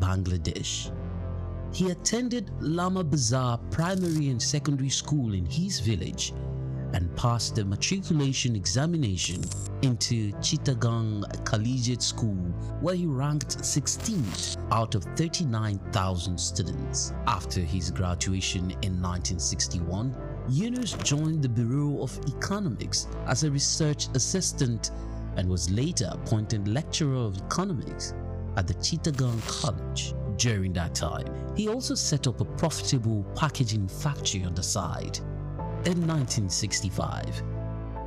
Bangladesh. He attended Lama Bazar Primary and Secondary School in his village and passed the matriculation examination into Chittagong Collegiate School, where he ranked 16th out of 39,000 students. After his graduation in 1961, Yunus joined the Bureau of Economics as a research assistant and was later appointed lecturer of economics at the Chittagong College. During that time, he also set up a profitable packaging factory on the side. In 1965,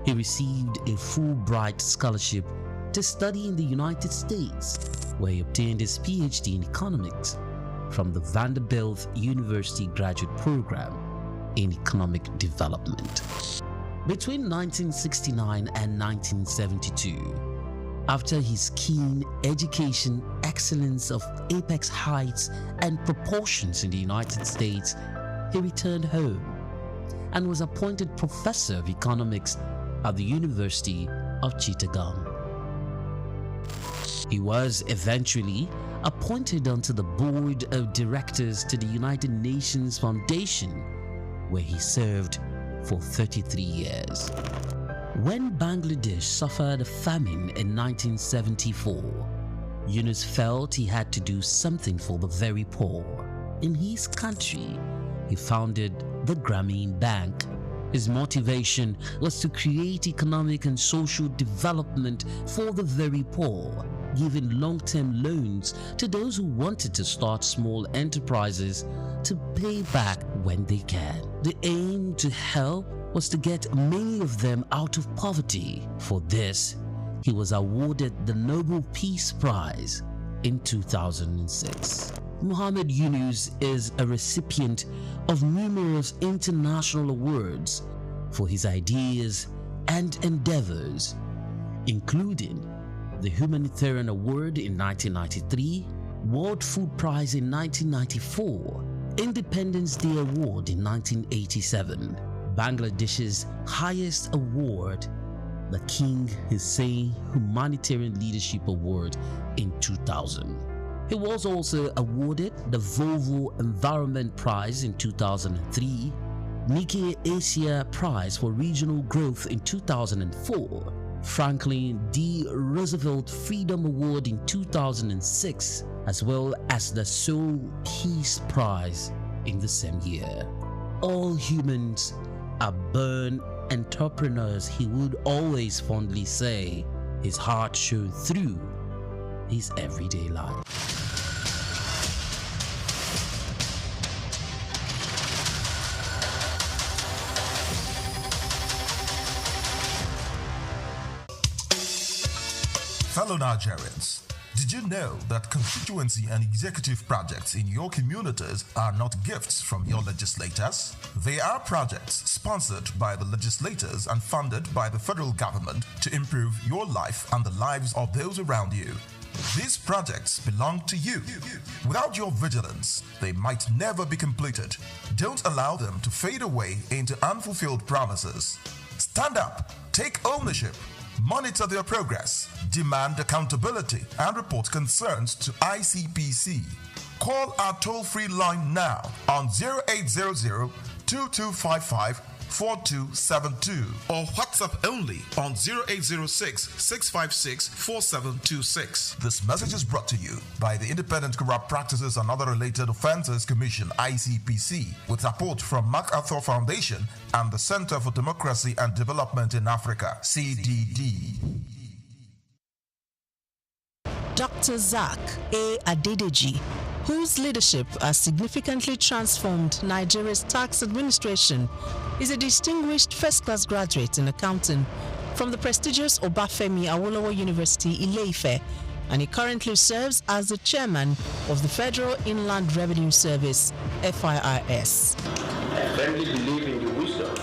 he received a Fulbright scholarship to study in the United States, where he obtained his PhD in economics from the Vanderbilt University Graduate Program in Economic Development. Between 1969 and 1972, after his keen education excellence of apex heights and proportions in the United States, he returned home and was appointed professor of economics at the University of Chittagong. He was eventually appointed onto the board of directors to the United Nations Foundation, where he served for 33 years. When Bangladesh suffered a famine in 1974, Yunus felt he had to do something for the very poor. In his country, he founded the Grameen Bank. His motivation was to create economic and social development for the very poor, giving long-term loans to those who wanted to start small enterprises to pay back when they can. The aim to help was to get many of them out of poverty. For this, he was awarded the Nobel Peace Prize in 2006. Muhammad Yunus is a recipient of numerous international awards for his ideas and endeavors, including the Humanitarian Award in 1993, World Food Prize in 1994, Independence Day Award in 1987, Bangladesh's highest award, the King Hussein Humanitarian Leadership Award in 2000. He was also awarded the Volvo Environment Prize in 2003, Nikkei Asia Prize for Regional Growth in 2004, Franklin D. Roosevelt Freedom Award in 2006, as well as the Seoul Peace Prize in the same year. All humans are born entrepreneurs, he would always fondly say. His heart showed through his everyday life. Fellow Nigerians, did you know that constituency and executive projects in your communities are not gifts from your legislators? They are projects sponsored by the legislators and funded by the federal government to improve your life and the lives of those around you. These projects belong to you. Without your vigilance, they might never be completed. Don't allow them to fade away into unfulfilled promises. Stand up, take ownership, monitor their progress, demand accountability, and report concerns to ICPC. Call our toll-free line now on 0800-2255-4272 or WhatsApp only on 0806-656-4726. This message is brought to you by the Independent Corrupt Practices and Other Related Offences Commission, ICPC, with support from MacArthur Foundation and the Center for Democracy and Development in Africa, CDD. Dr. Souq A. Adedeji, whose leadership has significantly transformed Nigeria's tax administration, is a distinguished first-class graduate in accounting from the prestigious Obafemi Awolowo University, Ile-Ife, and he currently serves as the chairman of the Federal Inland Revenue Service, FIRS. I firmly believe in the wisdom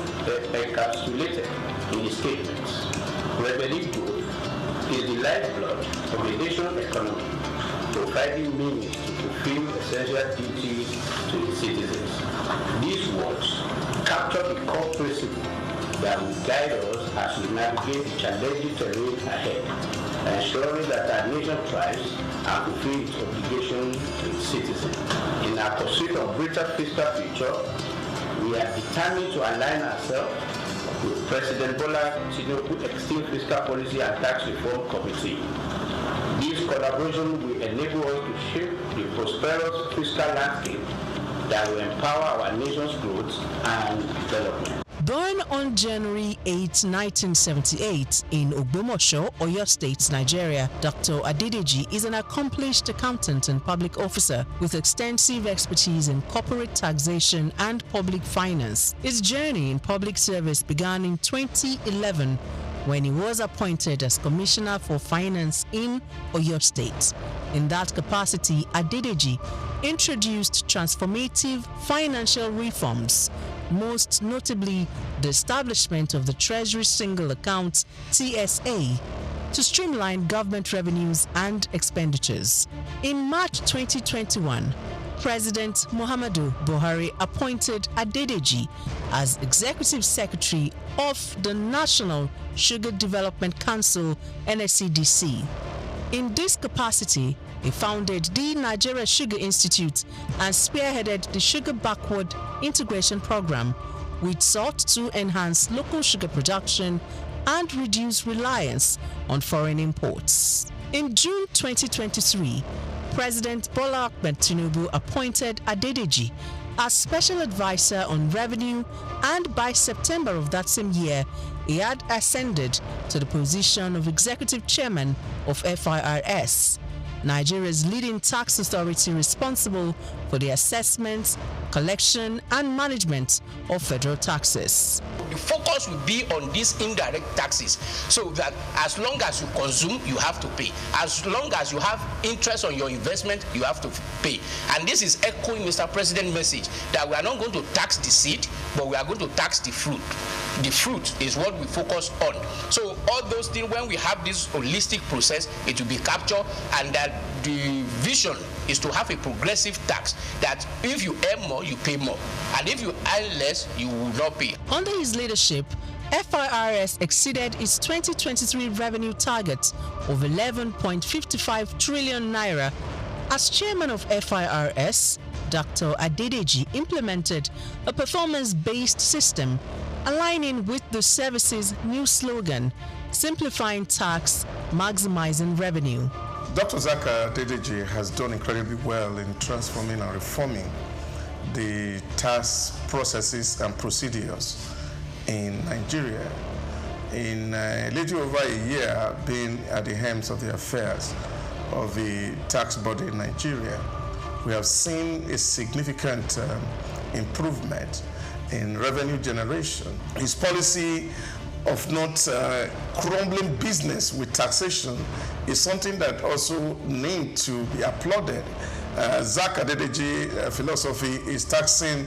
encapsulated in his statements. We believe growth is the lifeblood of the national economy, providing means to fulfill essential duties to its citizens. These words capture the core principle that will guide us as we navigate the challenging terrain ahead, ensuring that our nation thrives and fulfills its obligation to its citizens. In our pursuit of greater fiscal future, we are determined to align ourselves with President Bola Tinubu's Extreme Fiscal Policy and Tax Reform Committee. This collaboration will enable us to shape the prosperous fiscal landscape that will empower our nation's growth and development. Born on January 8, 1978 in Ogbomoso, Oyo State, Nigeria, Dr. Adedeji is an accomplished accountant and public officer with extensive expertise in corporate taxation and public finance. His journey in public service began in 2011 when he was appointed as Commissioner for Finance in Oyo State. In that capacity, Adedeji introduced transformative financial reforms, most notably the establishment of the Treasury Single Account (TSA) to streamline government revenues and expenditures. In March 2021, President Muhammadu Buhari appointed Adedeji as Executive Secretary of the National Sugar Development Council (NSCDC). In this capacity, he founded the Nigeria Sugar Institute and spearheaded the Sugar Backward Integration Program, which sought to enhance local sugar production and reduce reliance on foreign imports. In June 2023, President Bola Ahmed Tinubu appointed Adedeji as Special Advisor on Revenue, and by September of that same year, he had ascended to the position of Executive Chairman of FIRS, Nigeria's leading tax authority responsible for the assessment, collection, and management of federal taxes. The focus will be on these indirect taxes, so that as long as you consume, you have to pay. As long as you have interest on your investment, you have to pay. And this is echoing Mr. President's message that we are not going to tax the seed, but we are going to tax the fruit. The fruit is what we focus on. So all those things, when we have this holistic process, it will be captured, and that the vision is to have a progressive tax, that if you earn more, you pay more, and if you earn less, you will not pay. Under his leadership, FIRS exceeded its 2023 revenue target of 11.55 trillion naira. As chairman of FIRS, Dr. Adedeji implemented a performance-based system aligning with the service's new slogan, simplifying tax, maximizing revenue. Dr. Souq Adedeji has done incredibly well in transforming and reforming the tax processes and procedures in Nigeria. In a little over a year being at the helm of the affairs of the tax body in Nigeria, we have seen a significant improvement in revenue generation. His policy of not crumbling business with taxation is something that also needs to be applauded. Souq Adedeji philosophy is taxing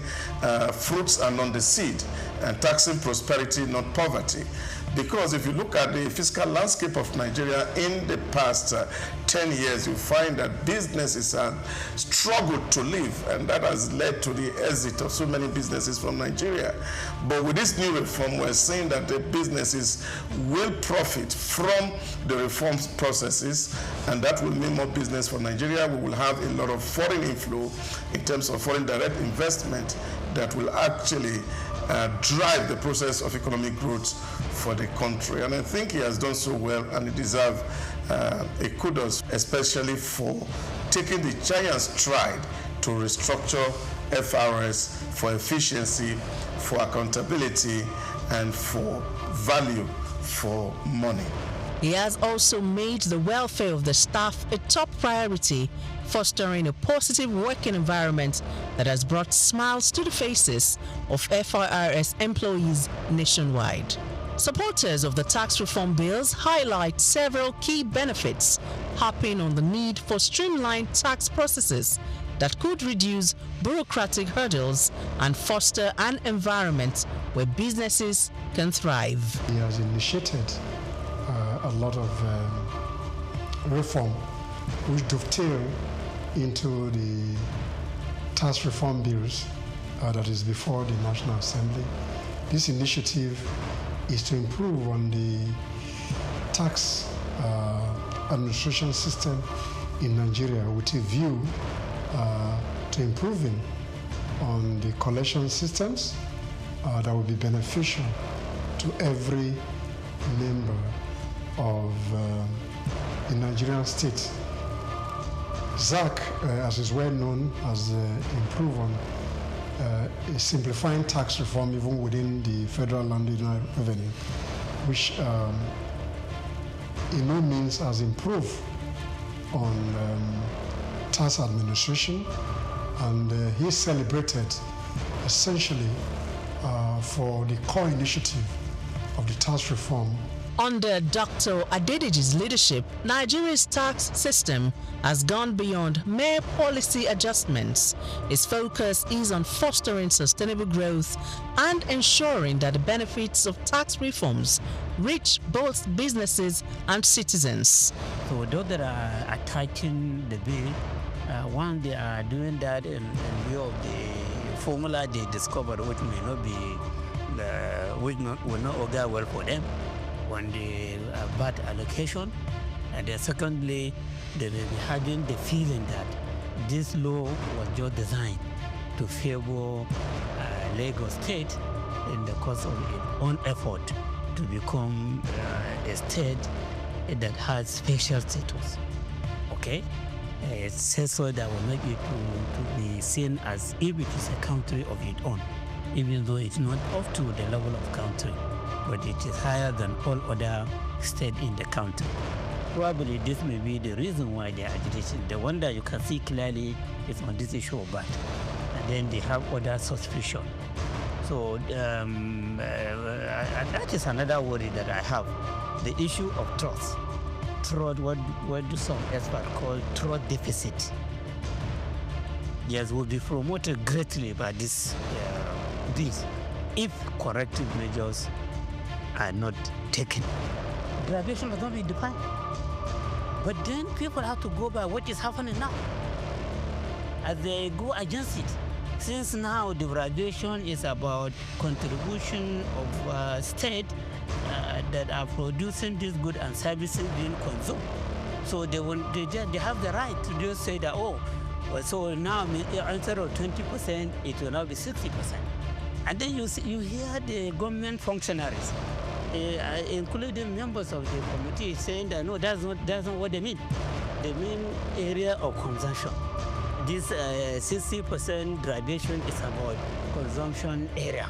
fruits and not the seed, and taxing prosperity, not poverty. Because if you look at the fiscal landscape of Nigeria in the past 10 years, you find that businesses have struggled to live, and that has led to the exit of so many businesses from Nigeria. But with this new reform, we're saying that the businesses will profit from the reform processes, and that will mean more business for Nigeria. We will have a lot of foreign inflow in terms of foreign direct investment that will actually drive the process of economic growth for the country. And I think he has done so well, and he deserves a kudos, especially for taking the giant stride to restructure FRS for efficiency, for accountability, and for value for money. He has also made the welfare of the staff a top priority, fostering a positive working environment that has brought smiles to the faces of FIRS employees nationwide. Supporters of the tax reform bills highlight several key benefits, harping on the need for streamlined tax processes that could reduce bureaucratic hurdles and foster an environment where businesses can thrive. He has initiated a lot of reform which dovetail into the tax reform bills that is before the National Assembly. This initiative is to improve on the tax administration system in Nigeria with a view to improving on the collection systems that will be beneficial to every member of the Nigerian state. ZAC, as is well known, has improved on simplifying tax reform even within the federal land revenue, which in no means has improved on tax administration, and he celebrated essentially for the core initiative of the tax reform. Under Dr. Adedeji's leadership, Nigeria's tax system has gone beyond mere policy adjustments. Its focus is on fostering sustainable growth and ensuring that the benefits of tax reforms reach both businesses and citizens. So those that are attacking the bill, one, they are doing that in view of the formula they discovered, which may not be, will not augur well for them on the bad allocation. And then secondly, they may be having the feeling that this law was just designed to favor Lagos State in the course of its own effort to become a state that has special status. Okay? It says so that will make it to be seen as if it is a country of its own, even though it's not up to the level of country, but it is higher than all other states in the country. Probably this may be the reason why they are agitating. The one that you can see clearly is on this issue of VAT, and then they have other suspicion. So that is another worry that I have, the issue of trust. Trust, what do some experts call trust deficit. Yes, will be promoted greatly by this if corrective measures are not taken. Graduation has not been defined. But then people have to go by what is happening now. As they go against it. Since now the graduation is about contribution of state that are producing these goods and services being consumed. So they have the right to just say that, oh, so now instead of 20%, it will now be 60%. And then you hear the government functionaries, including members of the committee, saying that no, that's not what they mean. They mean area of consumption. This 60% graduation is about consumption area,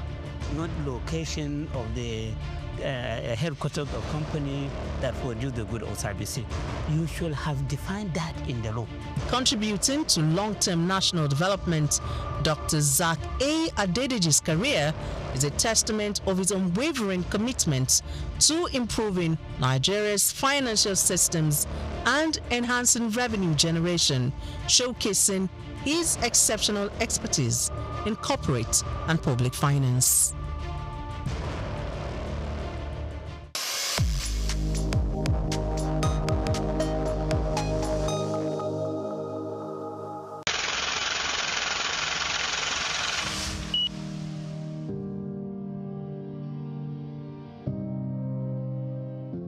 not location of the headquarters of company that produce the good or services. You should have defined that in the law. Contributing to long-term national development, Dr. Souq A. Adedeji's career is a testament of his unwavering commitment to improving Nigeria's financial systems and enhancing revenue generation, showcasing his exceptional expertise in corporate and public finance.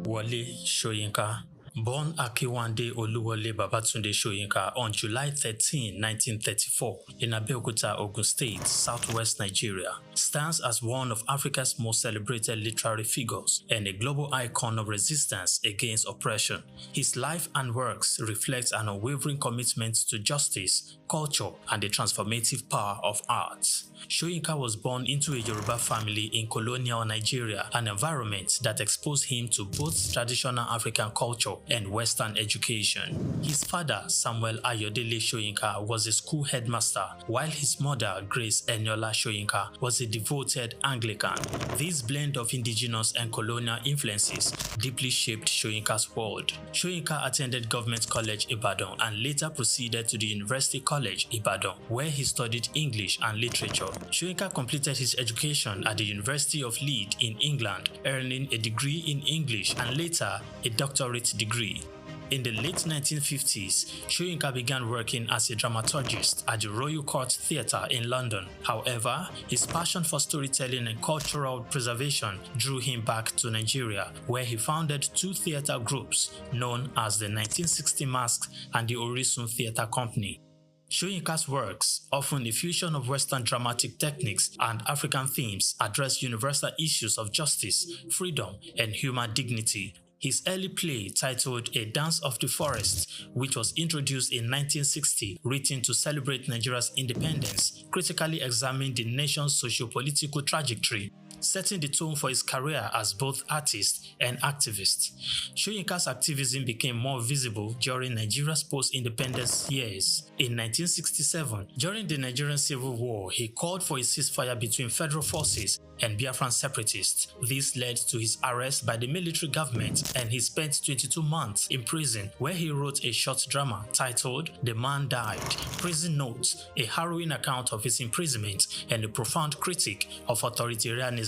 Wale Soyinka, born Akiwande Oluwole Babatunde Soyinka on July 13, 1934, in Abeokuta, Ogun State, southwest Nigeria, stands as one of Africa's most celebrated literary figures and a global icon of resistance against oppression. His life and works reflect an unwavering commitment to justice, culture, and the transformative power of art. Soyinka was born into a Yoruba family in colonial Nigeria, an environment that exposed him to both traditional African culture and Western education. His father, Samuel Ayodele Soyinka, was a school headmaster, while his mother, Grace Eniola Soyinka, was a devoted Anglican. This blend of indigenous and colonial influences deeply shaped Soyinka's world. Soyinka attended Government College Ibadan and later proceeded to the University College Ibadan, where he studied English and literature. Soyinka completed his education at the University of Leeds in England, earning a degree in English and later a doctorate degree. In the late 1950s, Soyinka began working as a dramaturgist at the Royal Court Theatre in London. However, his passion for storytelling and cultural preservation drew him back to Nigeria, where he founded two theatre groups known as the 1960 Masks and the Orisun Theatre Company. Soyinka's works, often a fusion of Western dramatic techniques and African themes, address universal issues of justice, freedom, and human dignity. His early play, titled A Dance of the Forest, which was introduced in 1960, written to celebrate Nigeria's independence, critically examined the nation's socio-political trajectory, setting the tone for his career as both artist and activist. Soyinka's activism became more visible during Nigeria's post-independence years. In 1967, during the Nigerian Civil War, he called for a ceasefire between federal forces and Biafran separatists. This led to his arrest by the military government, and he spent 22 months in prison, where he wrote a short drama titled The Man Died, Prison Notes, a harrowing account of his imprisonment and a profound critique of authoritarianism.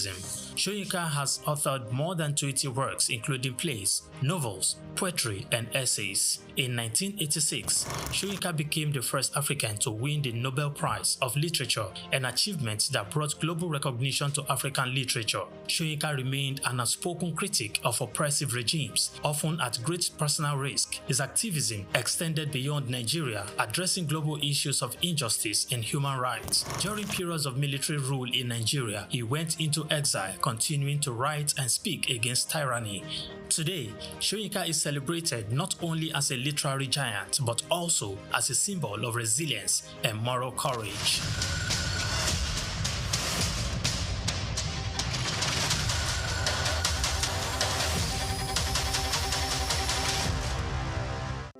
Soyinka has authored more than 20 works, including plays, novels, poetry, and essays. In 1986, Soyinka became the first African to win the Nobel Prize of Literature, an achievement that brought global recognition to African literature. Soyinka remained an outspoken critic of oppressive regimes, often at great personal risk. His activism extended beyond Nigeria, addressing global issues of injustice and human rights. During periods of military rule in Nigeria, he went into exile, continuing to write and speak against tyranny. Today, Soyinka is celebrated not only as a literary giant, but also as a symbol of resilience and moral courage.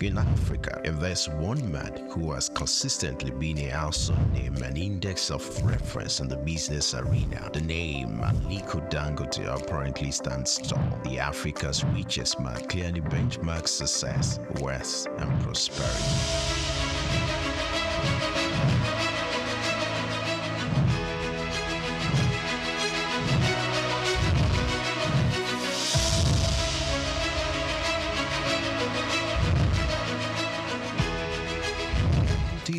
In Africa, there's one man who has consistently been a household name and index of reference in the business arena. The name Aliko Dangote apparently stands tall. The Africa's richest man clearly benchmarks success, wealth, and prosperity.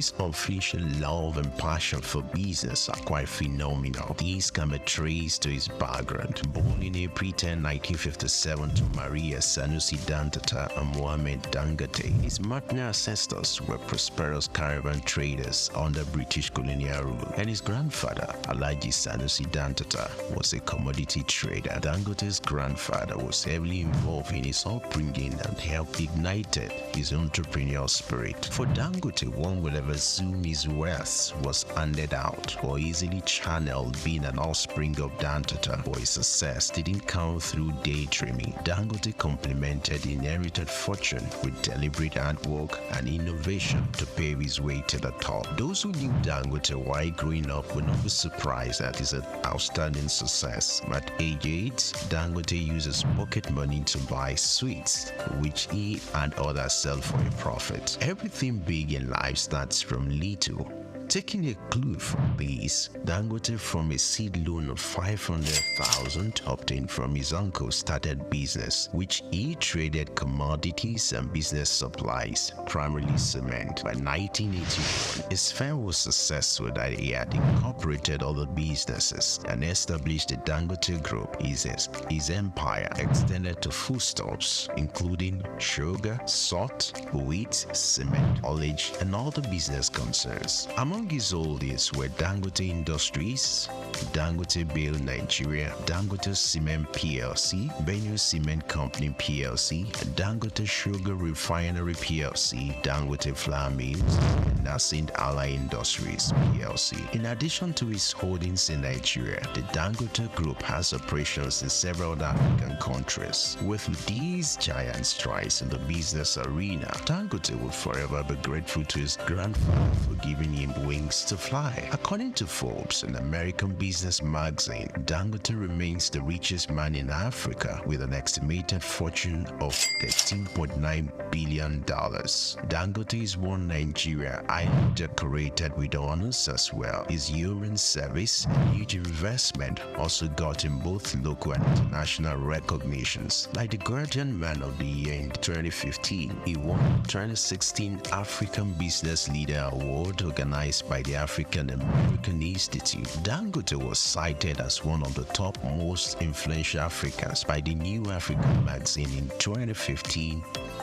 His unflinching love and passion for business are quite phenomenal. These can be traced to his background. Born in April 10, 1957 to Maria Sanusi Dantata and Mohammed Dangote, his maternal ancestors were prosperous caravan traders under British colonial rule, and his grandfather, Alhaji Sanusi Dantata, was a commodity trader. Dangote's grandfather was heavily involved in his upbringing and helped ignite his entrepreneurial spirit. For Dangote, one will ever assume his wealth was handed out or easily channeled, being an offspring of Dantata, but his success didn't come through daydreaming. Dangote complemented inherited fortune with deliberate hard work and innovation to pave his way to the top. Those who knew Dangote while growing up would not be surprised at his outstanding success. At age 8, Dangote uses pocket money to buy sweets, which he and others sell for a profit. Everything big in life starts from little. Taking a clue from this, Dangote, from a seed loan of 500,000 obtained from his uncle, started business, which he traded commodities and business supplies, primarily cement. By 1981, his firm was successful that he had incorporated other businesses and established the Dangote Group. His empire extended to foodstuffs, including sugar, salt, wheat, cement, haulage, and other business concerns. Among his holdings were Dangote Industries, Dangote Bale Nigeria, Dangote Cement PLC, Benue Cement Company PLC, Dangote Sugar Refinery PLC, Dangote Flour Mills, and Nascent Ally Industries PLC. In addition to his holdings in Nigeria, the Dangote Group has operations in several other African countries. With these giant strides in the business arena, Dangote will forever be grateful to his grandfather for giving him wings to fly. According to Forbes, an American business magazine, Dangote remains the richest man in Africa with an estimated fortune of $13.9 billion. Dangote is one Nigeria, highly decorated with honors as well. His urine service and huge investment also got him both local and international recognitions. Like the Guardian Man of the Year in 2015, he won the 2016 African Business Leader Award organized released by the African American Institute, Dangote was cited as one of the top most influential Africans by the New African magazine in 2015,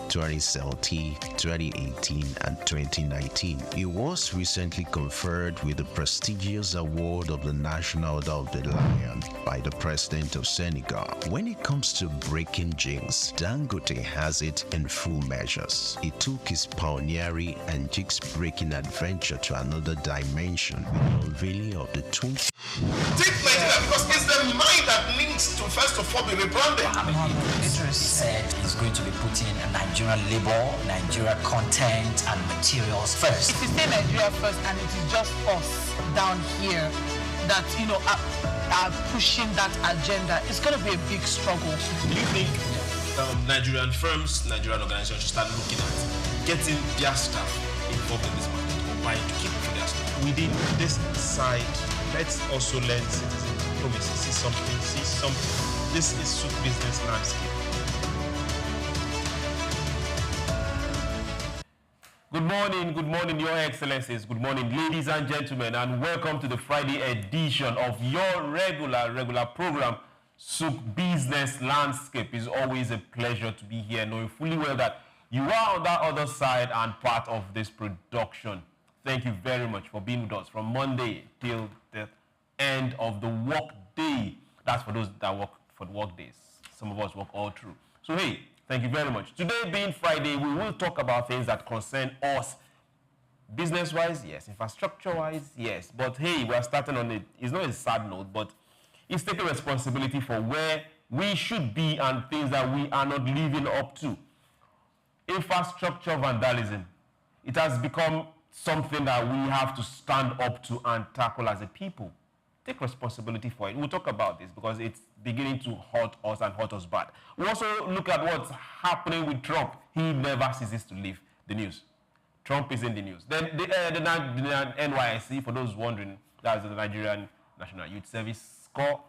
2017, 2018, and 2019. He was recently conferred with the prestigious award of the National Order of the Lion by the President of Senegal. When it comes to breaking jinx, Dangote has it in full measures. He took his pioneering and jinx-breaking adventure to another dimension with the unveiling of the twin. Take Nigeria because it's the mind that needs to first of all be rebranded. Idris said he's going to be putting Nigerian labor, Nigeria content and materials first. If you say Nigeria first and it is just us down here that, are pushing that agenda, it's going to be a big struggle. Do you think Nigerian firms, Nigerian organizations should start looking at getting their staff involved in this market or buying to keep for their staff? Within this side, let's also learn citizen diplomacy. See something. This is Souq business landscape. Good morning, Your Excellencies. Good morning, ladies and gentlemen, and welcome to the Friday edition of your regular program, Souq Business Landscape. It's always a pleasure to be here, knowing fully well that you are on that other side and part of this production. Thank you very much for being with us from Monday till the end of the work day. That's for those that work for the work days. Some of us work all through. So, hey, thank you very much. Today being Friday, we will talk about things that concern us. Business-wise, yes. Infrastructure-wise, yes. But hey, we're starting on it. It's not a sad note, but it's taking responsibility for where we should be and things that we are not living up to. Infrastructure vandalism. It has become something that we have to stand up to and tackle as a people. Take responsibility for it. We'll talk about this because it's beginning to hurt us and hurt us bad. We'll also look at what's happening with Trump. He never ceases to leave the news. Trump is in the news. Then the NYSC, for those wondering, that's the Nigerian National Youth Service Corps,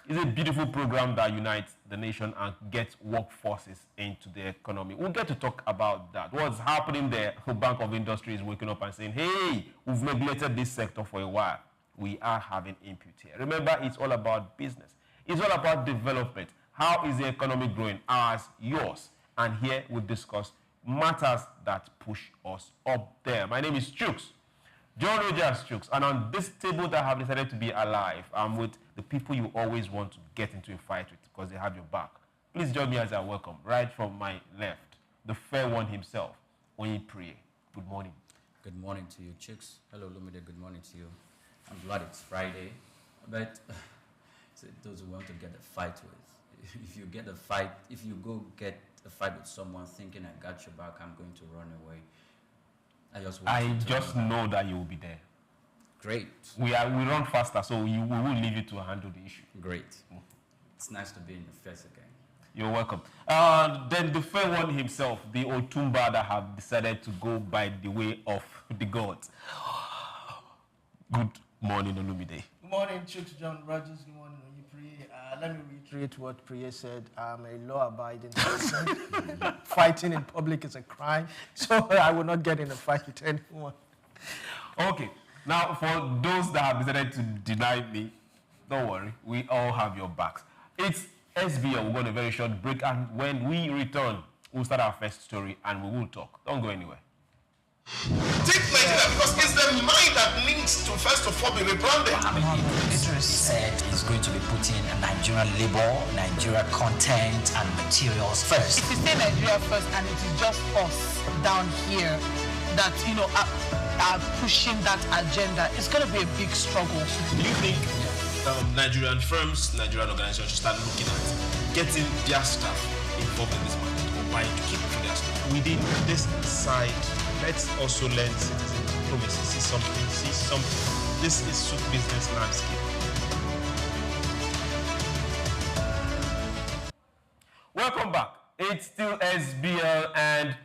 is a beautiful program that unites the nation and gets workforces into the economy. We'll get to talk about that. What's happening there? The Bank of Industry is waking up and saying, hey, we've neglected this sector for a while. We are having input here. Remember, it's all about business. It's all about development. How is the economy growing? Ours, yours. And here we discuss matters that push us up there. My name is Souq, John Rogers Souq, and on this table that I have decided to be alive, I'm with the people you always want to get into a fight with because they have your back. Please join me as I welcome, right from my left, the fair one himself, Onyi Priye. Good morning. Good morning to you, Souq. Hello, Lumide. Good morning to you. I'm glad it's Friday, but those who want to get a fight with, if you go get a fight with someone thinking I got your back, I'm going to run away. I just know that you will be there. Great. We run faster, so we will leave you to handle the issue. Great. It's nice to be in the face again. You're welcome. Then the fair one himself, the Otumba that have decided to go by the way of the gods. Good morning, Olumide. Good morning, Souq, John Rogers. Good morning, Onyi Priye. Let me reiterate what Priye said. I'm a law-abiding person. Fighting in public is a crime, so I will not get in a fight with anyone. Okay. Now, for those that have decided to deny me, don't worry. We all have your backs. It's SBL. We're going to a very short break, and when we return, we'll start our first story, and we will talk. Don't go anywhere. Take Nigeria because it's the mind that needs to first of all be rebranded. Idris said he's going to be putting Nigerian labor, Nigeria content and materials first. If you say Nigeria first and it is just us down here that, are pushing that agenda, it's going to be a big struggle. Do you think Nigerian firms, Nigerian organizations should start looking at getting their staff involved in this market or buying to keep for their staff? Within this side, let's also learn citizen diplomacy. See something. This is Souq business landscape. Welcome back. It's still SBL, and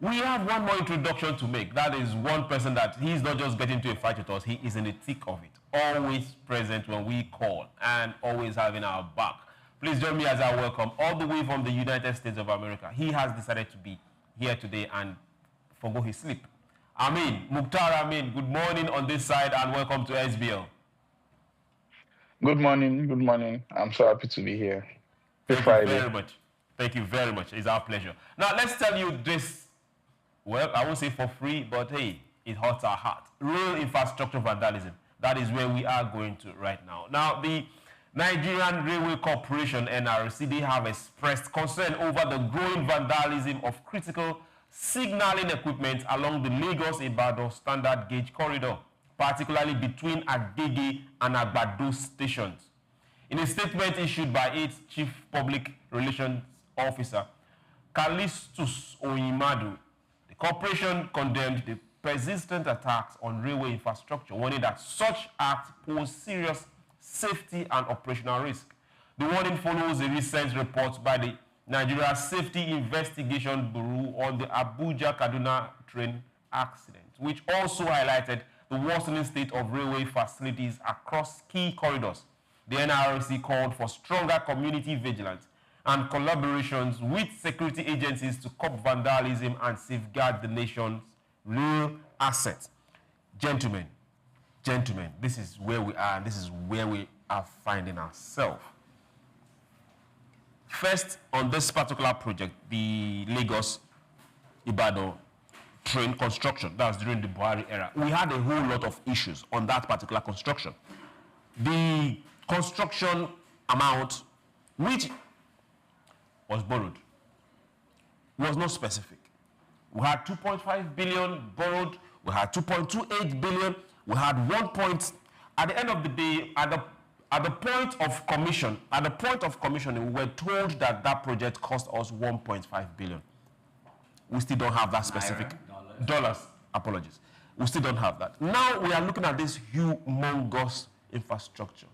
we have one more introduction to make. That is one person that he's not just getting into a fight with us, he is in the thick of it. Always present when we call and always having our back. Please join me as I welcome all the way from the United States of America. He has decided to be here today and forgo his sleep Amin, Mukhtar Amin, good morning on this side and welcome to SBL. Good morning, good morning. I'm so happy to be here. Thank you very much. Thank you very much. It's our pleasure. Now, let's tell you this. Well, I won't say for free, but hey, it hurts our heart. Real infrastructure vandalism. That is where we are going to right now. Now, the Nigerian Railway Corporation, NRC, they have expressed concern over the growing vandalism of critical signaling equipment along the Lagos-Ibadan standard gauge corridor, particularly between Agege and Agbado stations. In a statement issued by its Chief Public Relations Officer, Callistus Oyimadu, the corporation condemned the persistent attacks on railway infrastructure, warning that such acts pose serious safety and operational risk. The warning follows a recent report by the Nigeria Safety Investigation Bureau on the Abuja-Kaduna train accident, which also highlighted the worsening state of railway facilities across key corridors. The NRC called for stronger community vigilance and collaborations with security agencies to curb vandalism and safeguard the nation's real assets. Gentlemen, this is where we are, and this is where we are finding ourselves. First, on this particular project, the Lagos-Ibadan train construction, that was during the Buhari era, we had a whole lot of issues on that particular construction. The construction amount, which was borrowed, was not specific. We had 2.5 billion borrowed, we had 2.28 billion, we had at the end of the day, at the point of commissioning, we were told that that project cost us 1.5 billion. We still don't have that specific dollars. Apologies. We still don't have that. Now we are looking at this humongous infrastructure.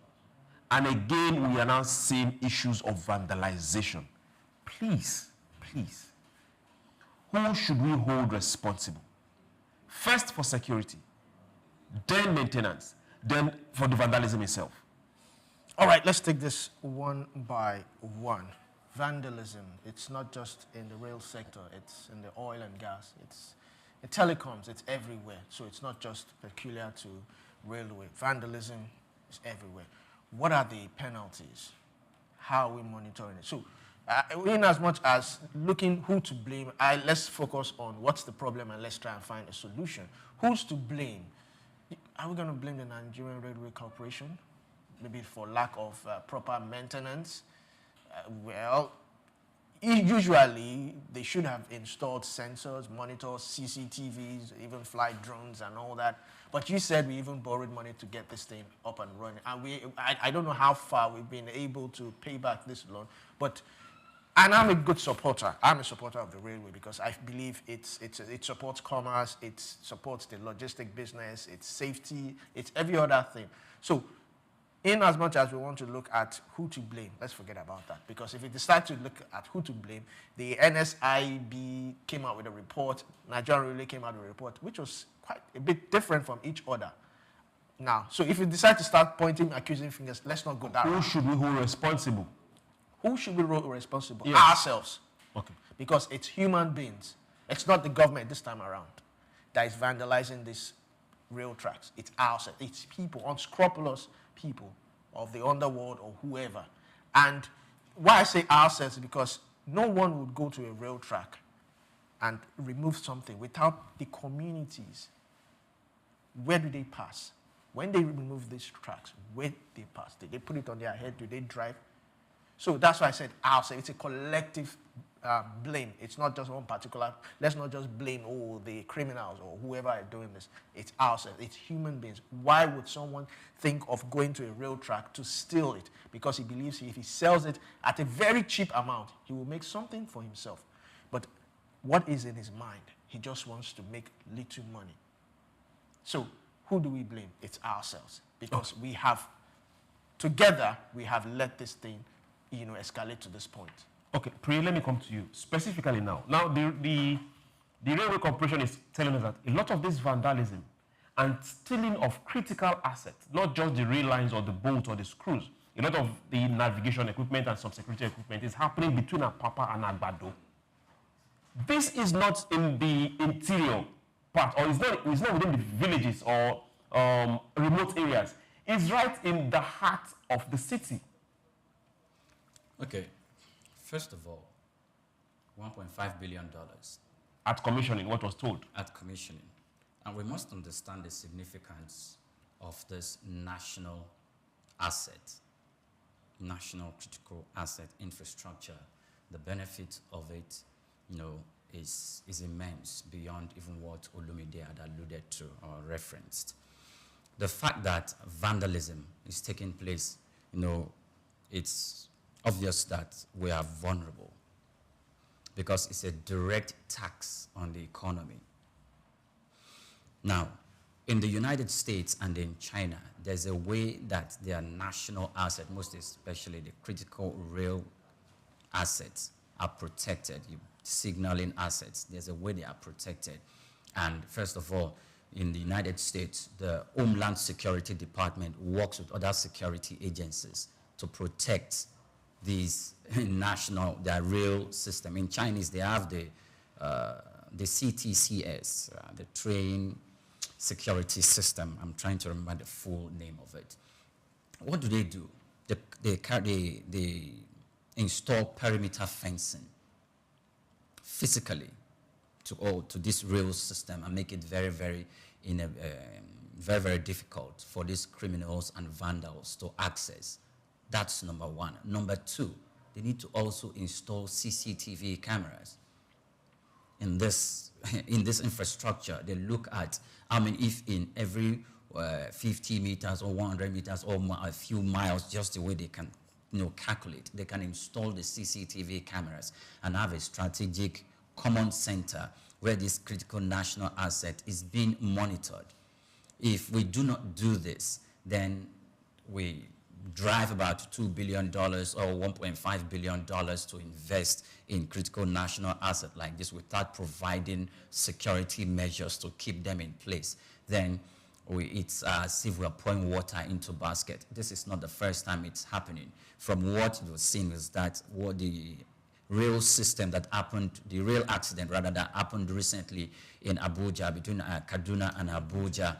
And again, we are now seeing issues of vandalization. Please, who should we hold responsible? First for security, then maintenance, then for the vandalism itself. All right, let's take this one by one. Vandalism, it's not just in the rail sector, it's in the oil and gas, it's in telecoms, it's everywhere. So it's not just peculiar to railway. Vandalism is everywhere. What are the penalties? How are we monitoring it? So in as much as looking who to blame, let's focus on what's the problem and let's try and find a solution. Who's to blame? Are we going to blame the Nigerian Railway Corporation? Maybe for lack of proper maintenance? Well, usually they should have installed sensors, monitors, CCTVs, even flight drones and all that. But you said we even borrowed money to get this thing up and running. And I don't know how far we've been able to pay back this loan, and I'm a good supporter. I'm a supporter of the railway because I believe it supports commerce, it supports the logistic business, it's safety, it's every other thing. So in as much as we want to look at who to blame, let's forget about that. Because if we decide to look at who to blame, the NSIB came out with a report, Nigerian Railway came out with a report, which was quite a bit different from each other. Now, so if we decide to start pointing, accusing fingers, let's not go that route. Who should we hold responsible? Who should we hold responsible? Yes. Ourselves. Okay. Because it's human beings. It's not the government this time around that is vandalizing these rail tracks. It's ourselves. It's people, unscrupulous people of the underworld or whoever. And why I say ourselves is because no one would go to a rail track and remove something without the communities. Where do they pass? When they remove these tracks, where do they pass? Did they put it on their head? Do they drive? So that's why I said ourselves. It's a collective blame. It's not just one particular. Let's not just blame the criminals or whoever are doing this. It's ourselves. It's human beings. Why would someone think of going to a rail track to steal it? Because he believes if he sells it at a very cheap amount, he will make something for himself. But what is in his mind? He just wants to make little money. So who do we blame? It's ourselves. Because we have, together, we have let this thing escalate to this point. Okay, Priya, let me come to you specifically now. Now, the Railway Corporation is telling us that a lot of this vandalism and stealing of critical assets, not just the rail lines or the boat or the screws, a lot of the navigation equipment and some security equipment is happening between Apapa and Agbado. This is not in the interior part, or it's not within the villages or remote areas. It's right in the heart of the city. Okay. First of all, $1.5 billion. At commissioning, what was told? At commissioning. And we must understand the significance of this national asset, national critical asset infrastructure. The benefit of it, is immense beyond even what Olumide had alluded to or referenced. The fact that vandalism is taking place, it's obvious that we are vulnerable because it's a direct tax on the economy. Now, in the United States and in China, there's a way that their national asset, most especially the critical rail assets, are protected. Signaling assets, there's a way they are protected. And first of all, in the United States, the Homeland Security Department works with other security agencies to protect these their rail system. In Chinese, they have the CTCS, the Train Security System. I'm trying to remember the full name of it. What do? They install perimeter fencing physically to this rail system and make it very, very difficult for these criminals and vandals to access. That's number one. Number two, they need to also install CCTV cameras in this infrastructure. They look at, if in every 50 meters or 100 meters or a few miles, just the way they can calculate, they can install the CCTV cameras and have a strategic command center where this critical national asset is being monitored. If we do not do this, then we drive about $2 billion or $1.5 billion to invest in critical national asset like this without providing security measures to keep them in place. Then it's as if we're pouring water into basket. This is not the first time it's happening. From what you've seen is that what the rail system that happened, the rail accident rather, that happened recently in Abuja, between Kaduna and Abuja,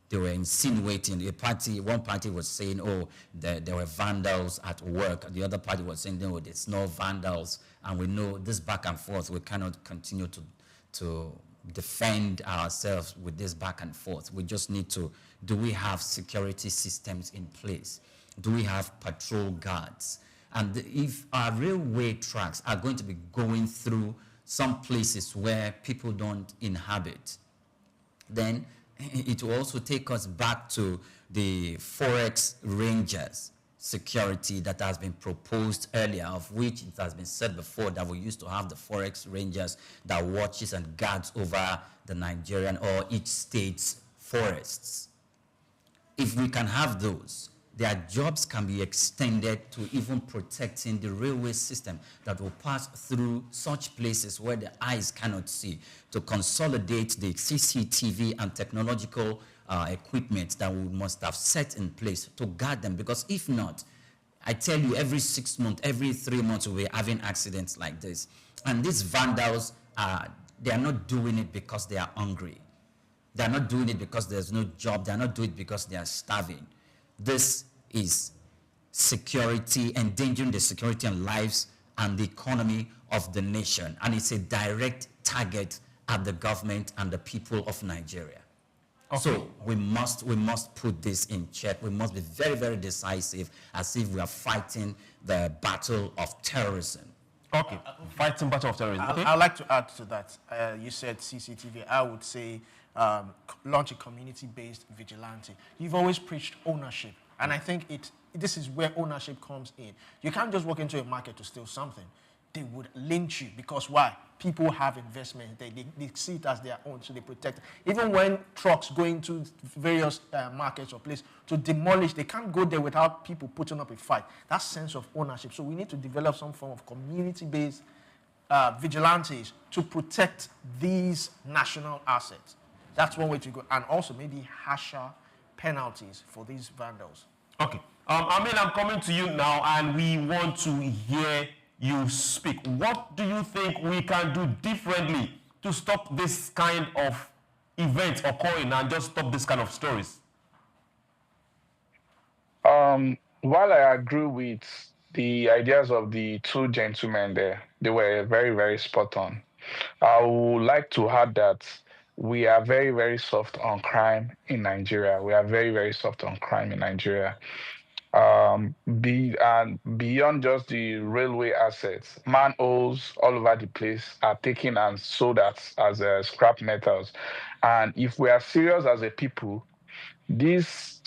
they were insinuating, one party was saying, there were vandals at work. The other party was saying, no, there's no vandals. And we know this back and forth, we cannot continue to defend ourselves with this back and forth. We just need to, do we have security systems in place? Do we have patrol guards? And if our railway tracks are going to be going through some places where people don't inhabit, then it will also take us back to the Forex Rangers security that has been proposed earlier, of which it has been said before that we used to have the Forex Rangers that watches and guards over the Nigerian or each state's forests. If we can have those, their jobs can be extended to even protecting the railway system that will pass through such places where the eyes cannot see, to consolidate the CCTV and technological equipment that we must have set in place to guard them. Because if not, I tell you, every 6 months, every 3 months, we'll be having accidents like this. And these vandals, they are not doing it because they are hungry. They are not doing it because there's no job. They are not doing it because they are starving. This is security, endangering the security and lives and the economy of the nation. And it's a direct target at the government and the people of Nigeria. Okay. So we must put this in check. We must be very, very decisive, as if we are fighting the battle of terrorism. Okay, fighting battle of terrorism. Okay. I'd like to add to that. You said CCTV. I would say launch a community-based vigilante. You've always preached ownership, and I think this is where ownership comes in. You can't just walk into a market to steal something. They would lynch you, because why? People have investment. They see it as their own, so they protect it. Even when trucks go into various markets or places to demolish, they can't go there without people putting up a fight. That sense of ownership. So we need to develop some form of community-based vigilantes to protect these national assets. That's one way to go. And also maybe harsher penalties for these vandals. Okay. Amin, I'm coming to you now, and we want to hear you speak. What do you think we can do differently to stop this kind of events occurring and just stop this kind of stories? While I agree with the ideas of the two gentlemen there, they were very, very spot on. I would like to add that we are very, very soft on crime in Nigeria. We are very, very soft on crime in Nigeria. Beyond just the railway assets, manholes all over the place are taken and sold as scrap metals. And if we are serious as a people, these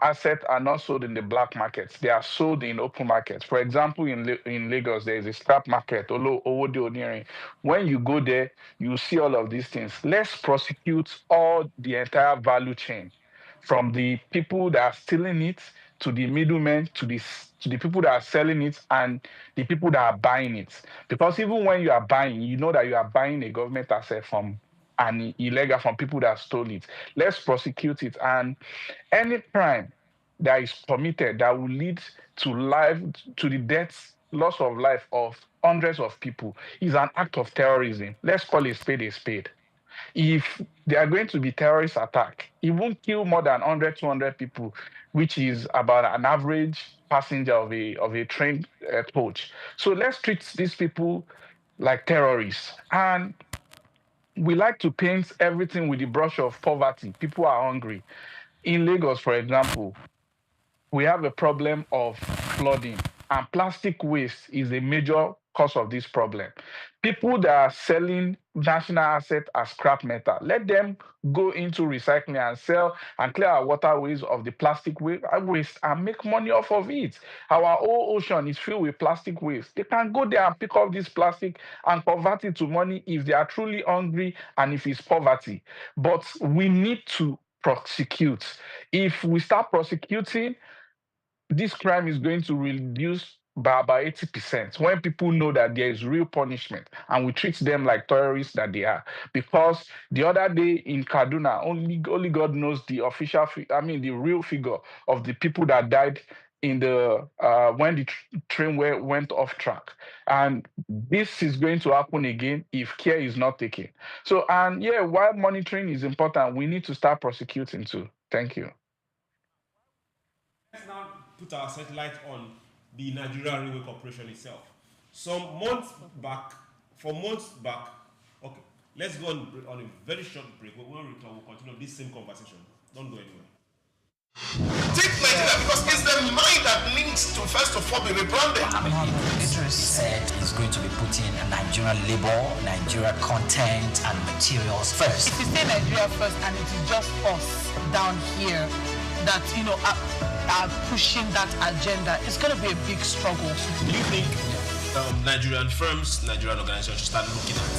assets are not sold in the black markets. They are sold in open markets. For example, in Lagos, there is a scrap market, Owode Onirin. When you go there, you see all of these things. Let's prosecute all the entire value chain, from the people that are stealing it to the middlemen to the people that are selling it and the people that are buying it. Because even when you are buying, you know that you are buying a government asset from and illegal from people that stole it. Let's prosecute it. And any crime that is committed that will lead to the death, loss of life of hundreds of people is an act of terrorism. Let's call a spade a spade. If they are going to be terrorist attack, it won't kill more than 100, 200 people, which is about an average passenger of a train coach. So let's treat these people like terrorists. And we like to paint everything with the brush of poverty. People are hungry. In Lagos, for example, we have a problem of flooding, and plastic waste is a major cause of this problem. People that are selling national assets as scrap metal, let them go into recycling and sell and clear our waterways of the plastic waste and make money off of it. Our whole ocean is filled with plastic waste. They can go there and pick up this plastic and convert it to money if they are truly hungry and if it's poverty. But we need to prosecute. If we start prosecuting, this crime is going to reduce by about 80% when people know that there is real punishment and we treat them like terrorists that they are. Because the other day in Kaduna, only God knows the official, the real figure of the people that died in the when the train went off track. And this is going to happen again if care is not taken. So, and yeah, while monitoring is important, we need to start prosecuting too. Thank you. Let's now put our satellite on the Nigerian Railway Corporation itself. For months back, okay, let's go on a very short break. When we return, we'll continue this same conversation. Don't go anywhere. Take Nigeria because it's the mind that needs to first of all be rebranded. Idris said he's going to be putting Nigerian labor, Nigeria content and materials first. If you say Nigeria first and it is just us down here that, are pushing that agenda, it's going to be a big struggle. Do you think Nigerian firms, Nigerian organizations should start looking at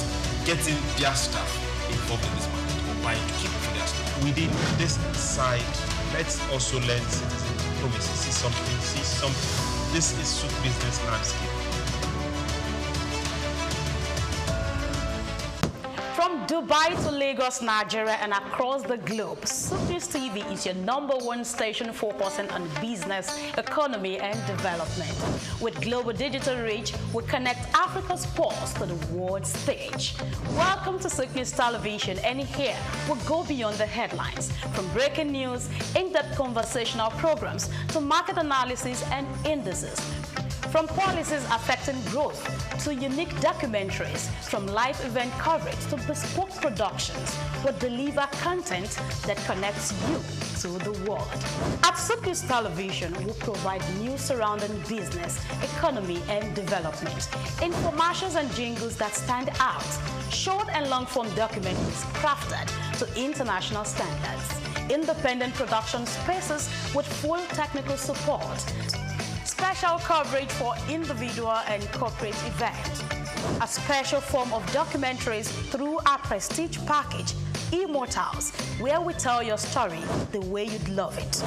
getting their staff involved in this market or buying to keep for their staff? Within this side, let's also learn citizen diplomacy. See something. This is Souq business landscape. From Dubai to Lagos, Nigeria, and across the globe, Souq TV is your #1 station focusing on business, economy, and development. With global digital reach, we connect Africa's pulse to the world stage. Welcome to Souq Television, and here we go beyond the headlines. From breaking news, in-depth conversational programs, to market analysis and indices. From policies affecting growth to unique documentaries, from live event coverage to bespoke productions, we deliver content that connects you to the world. At Souq Television, we provide news surrounding business, economy, and development, infomercials and jingles that stand out, short and long-form documentaries crafted to international standards, independent production spaces with full technical support, special coverage for individual and corporate events, a special form of documentaries through our prestige package, Immortals, where we tell your story the way you'd love it,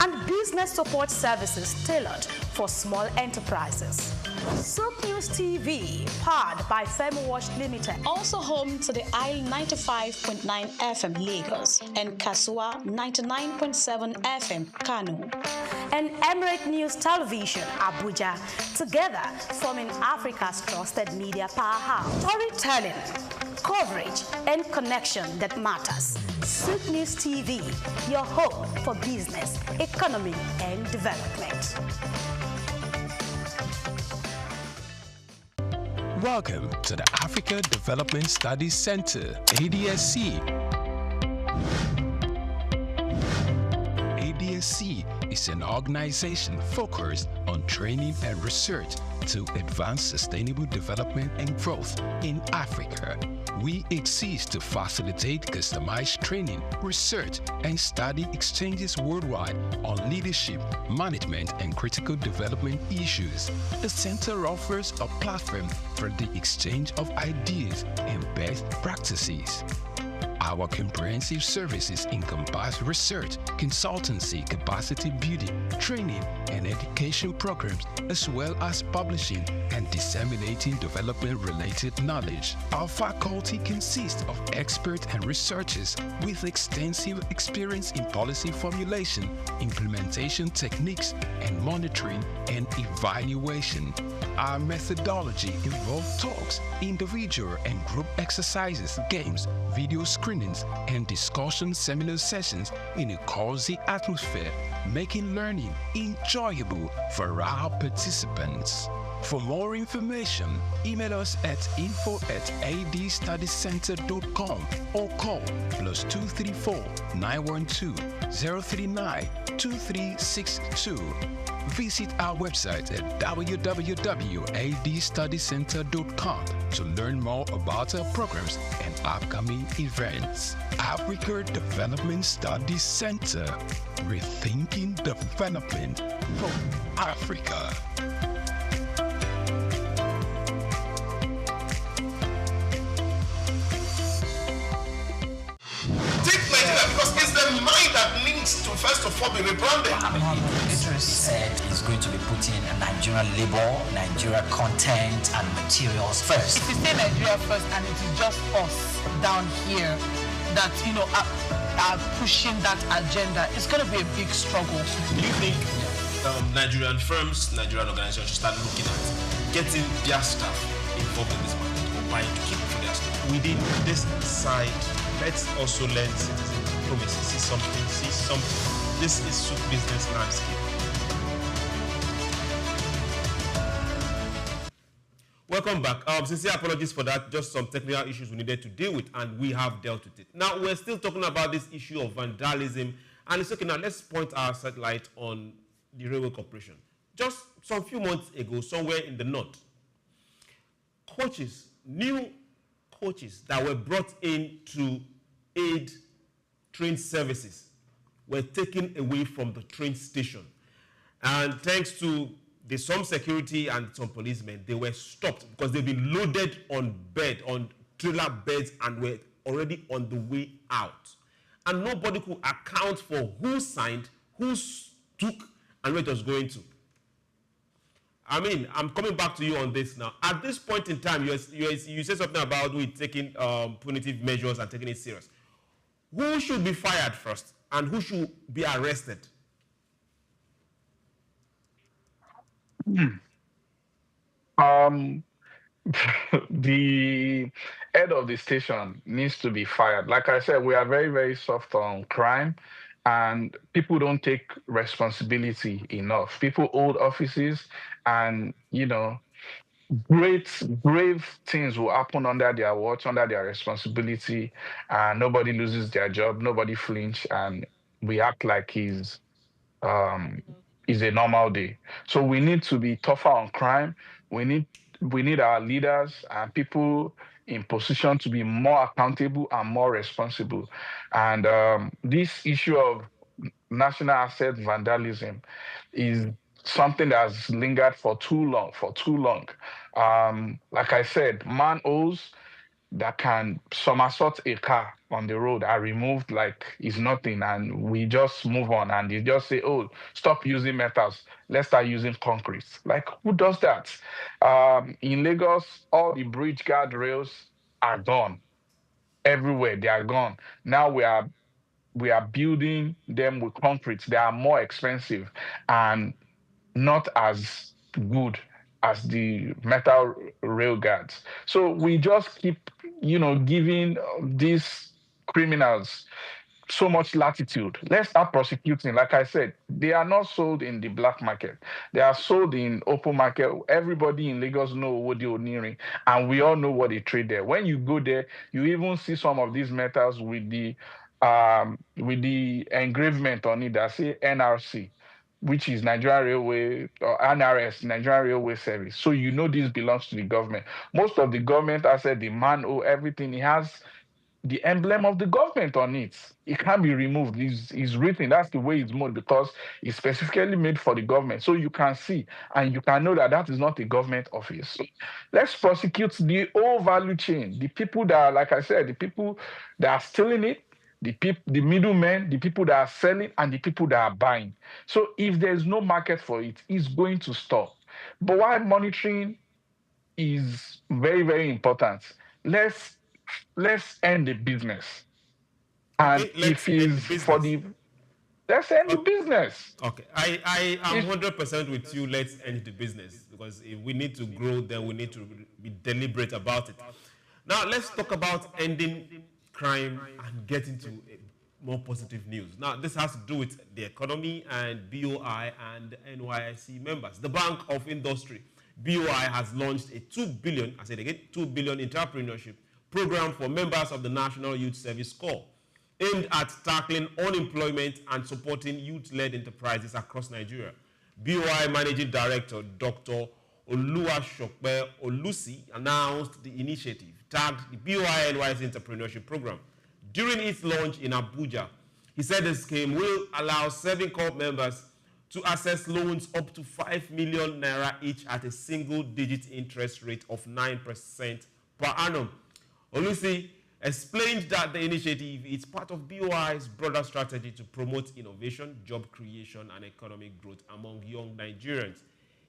and business support services tailored for small enterprises. Souq News TV, powered by FEMWatch Limited. Also home to the Isle 95.9 FM Lagos and Kasua 99.7 FM Kano. And Emirate News Television, Abuja, together forming Africa's trusted media powerhouse. Storytelling, coverage, and connection that matters. Souq News TV, your home for business, economy, and development. Welcome to the Africa Development Studies Center, ADSC. ADSC is an organization focused on training and research to advance sustainable development and growth in Africa. We exist to facilitate customized training, research, and study exchanges worldwide on leadership, management, and critical development issues. The center offers a platform for the exchange of ideas and best practices. Our comprehensive services encompass research, consultancy, capacity building, training, and education programs, as well as publishing and disseminating development-related knowledge. Our faculty consists of experts and researchers with extensive experience in policy formulation, implementation techniques, and monitoring and evaluation. Our methodology involves talks, individual and group exercises, games, video screenings, and discussion seminar sessions in a cozy atmosphere, making learning enjoyable for our participants. For more information, email us at info@adstudiescenter.com or call +234 912 039 2362. Visit our website at www.adstudiescenter.com to learn more about our programs and upcoming events. Africa Development Studies Center, rethinking development for Africa. To first of all be rebranded. Idris said he's going to be putting Nigerian labor, Nigeria content and materials first. If you say Nigeria first and it is just us down here that, are pushing that agenda, it's going to be a big struggle. Do you think Nigerian firms, Nigerian organizations should start looking at getting their staff involved in this market or buying to keep for their staff? Within this side, let's also learn citizen diplomacy. See something. This is Souq business landscape. Welcome back. Sincere apologies for that. Just some technical issues we needed to deal with, and we have dealt with it. Now, we're still talking about this issue of vandalism, and it's okay. Now, let's point our satellite on the railway corporation. Just some few months ago, somewhere in the north, new coaches that were brought in to aid train services were taken away from the train station. And thanks to some security and some policemen, they were stopped because they've been loaded on trailer beds and were already on the way out. And nobody could account for who signed, who took, and where it was going to. I mean, I'm coming back to you on this now. At this point in time, you said something about we taking punitive measures and taking it serious. Who should be fired first, and who should be arrested? The head of the station needs to be fired. Like I said, we are very, very soft on crime, and people don't take responsibility enough. People hold offices, and brave things will happen under their watch, under their responsibility, and nobody loses their job, nobody flinch, and we act like it's a normal day. So we need to be tougher on crime. We need our leaders and people in position to be more accountable and more responsible. And this issue of national asset vandalism is something that's lingered for too long. Like I said, man owes, that can somersault a car on the road are removed like it's nothing, and we just move on, and they just say, oh, stop using metals, let's start using concrete. Like, who does that? In Lagos, all the bridge guardrails are gone. Everywhere they are gone. Now we are building them with concrete. They are more expensive and not as good as the metal rail guards. So we just keep, giving these criminals so much latitude. Let's start prosecuting. Like I said, they are not sold in the black market. They are sold in open market. Everybody in Lagos know what they're nearing, and we all know what they trade there. When you go there, you even see some of these metals with the engravement on it that say NRC, which is Nigerian Railway, or NRS, Nigerian Railway Service. So you know this belongs to the government. Most of the government asset, the man or everything, it has the emblem of the government on it. It can't be removed. It's written. That's the way it's made, because it's specifically made for the government. So you can see and you can know that that is not a government office. So let's prosecute the whole value chain. The people that are, like I said, the people that are stealing it, the middlemen, the people that are selling, and the people that are buying. So if there's no market for it, it's going to stop. But while monitoring is very, very important, let's end the business. And if it's for the, let's end the business. Okay, I am 100% with you. Let's end the business, because if we need to grow, then we need to be deliberate about it. Now let's talk about ending crime and getting to more positive news. Now this has to do with the economy and BOI and NYSC members. The Bank of Industry, BOI, has launched a $2 billion, I said again, $2 billion entrepreneurship program for members of the National Youth Service Corps, aimed at tackling unemployment and supporting youth-led enterprises across Nigeria. BOI Managing Director Dr. Oluwasepe Olusi announced the initiative, tagged the BOI NYSC Entrepreneurship Program. During its launch in Abuja, he said the scheme will allow 7 corps members to access loans up to 5 million naira each at a single-digit interest rate of 9% per annum. Olusi explained that the initiative is part of BOI's broader strategy to promote innovation, job creation, and economic growth among young Nigerians.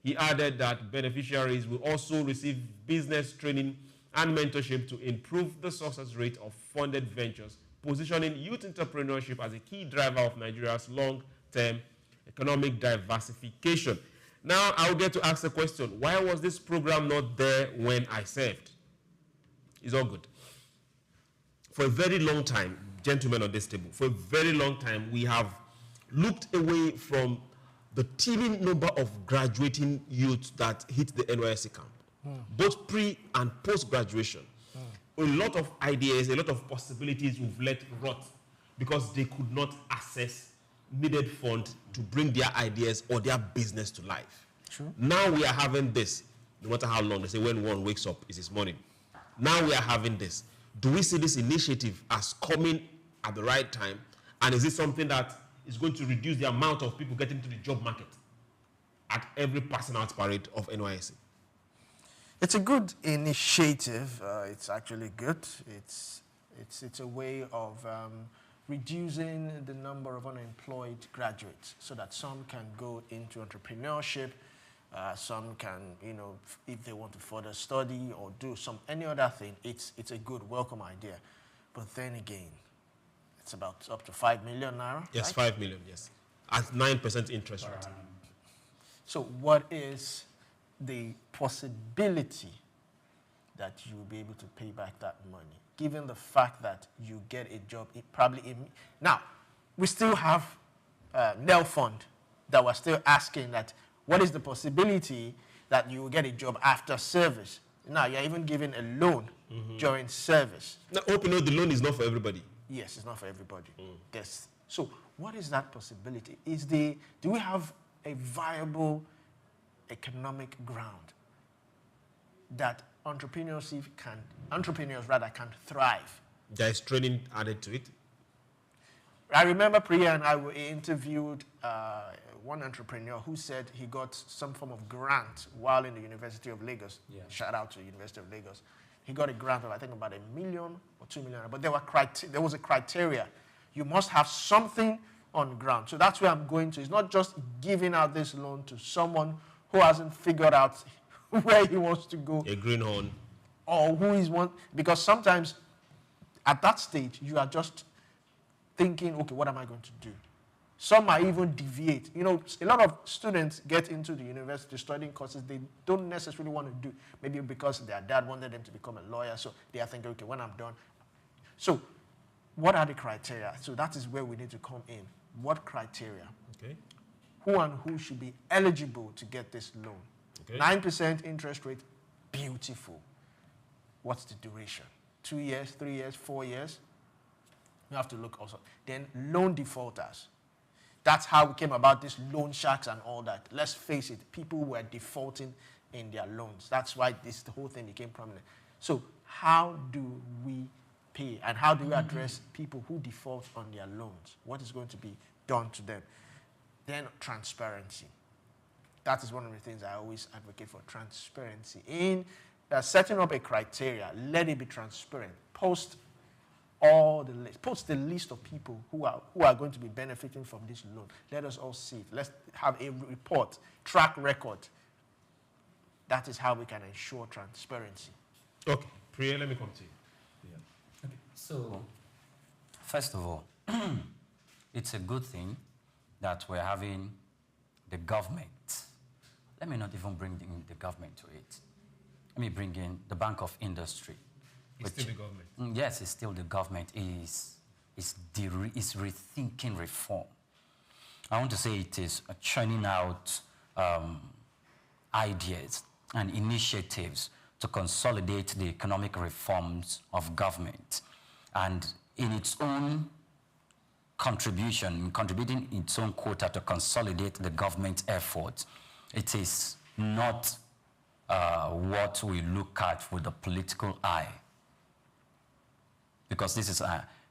He added that beneficiaries will also receive business training and mentorship to improve the success rate of funded ventures, positioning youth entrepreneurship as a key driver of Nigeria's long-term economic diversification. Now, I will get to ask the question, why was this program not there when I served? It's all good. For a very long time, gentlemen on this table, for a very long time, we have looked away from the teeming number of graduating youths that hit the NYSC camp, both pre and post-graduation. A lot of ideas, a lot of possibilities we've let rot because they could not access needed funds to bring their ideas or their business to life. True. Now we are having this, no matter how long, they say when one wakes up, it's his morning. Now we are having this. Do we see this initiative as coming at the right time? And is it something that is going to reduce the amount of people getting into the job market at every passing out parade of NYSC? It's a good initiative. It's actually good. It's a way of reducing the number of unemployed graduates so that some can go into entrepreneurship, some can, if they want to further study or do any other thing, it's a good, welcome idea. But then again, it's about up to 5 million naira. Yes, right? 5 million, yes. At 9% interest rate. So what is the possibility that you will be able to pay back that money, given the fact that you get a job, now, we still have NEL fund that we're still asking that, what is the possibility that you will get a job after service? Now, you're even given a loan during service. Now, hope you know the loan is not for everybody. Yes, it's not for everybody. Yes. So what is that possibility? Do we have a viable economic ground that entrepreneurs can thrive? There is training added to it. I remember Priya and I interviewed one entrepreneur who said he got some form of grant while in the University of Lagos. Yeah. Shout out to the University of Lagos. he got a grant of, I think, about $1 million or $2 million. But there was a criteria. You must have something on ground. So that's where I'm going to. It's not just giving out this loan to someone who hasn't figured out where he wants to go. A greenhorn. Or who is one. Because sometimes at that stage, you are just thinking, okay, what am I going to do? Some might even deviate. You know, a lot of students get into the university studying courses they don't necessarily want to do. Maybe because their dad wanted them to become a lawyer, so they are thinking, okay, when I'm done. So what are the criteria? So that is where we need to come in. What criteria? Okay. Who and who should be eligible to get this loan? Okay. 9% interest rate, beautiful. What's the duration? 2 years, 3 years, 4 years? You have to look also. Then loan defaulters. That's how we came about this loan sharks and all that. Let's face it, people were defaulting in their loans. That's why the whole thing became prominent. So how do we pay and how do we address people who default on their loans? What is going to be done to them? Then transparency. That is one of the things I always advocate for, transparency. In setting up a criteria, let it be transparent. Post the list of people who are going to be benefiting from this loan. Let us all see it. Let's have a report, track record. That is how we can ensure transparency. Okay, Priya, let me come to you. Yeah. Okay. So, first of all, it's a good thing that we're having the government. Let me not even bring in the government to it. Let me bring in the Bank of Industry. It's still the government. Yes, it's still the government. Is rethinking reform. I want to say it is churning out ideas and initiatives to consolidate the economic reforms of government. And in its own contributing its own quota to consolidate the government effort, it is not what we look at with a political eye. Because this is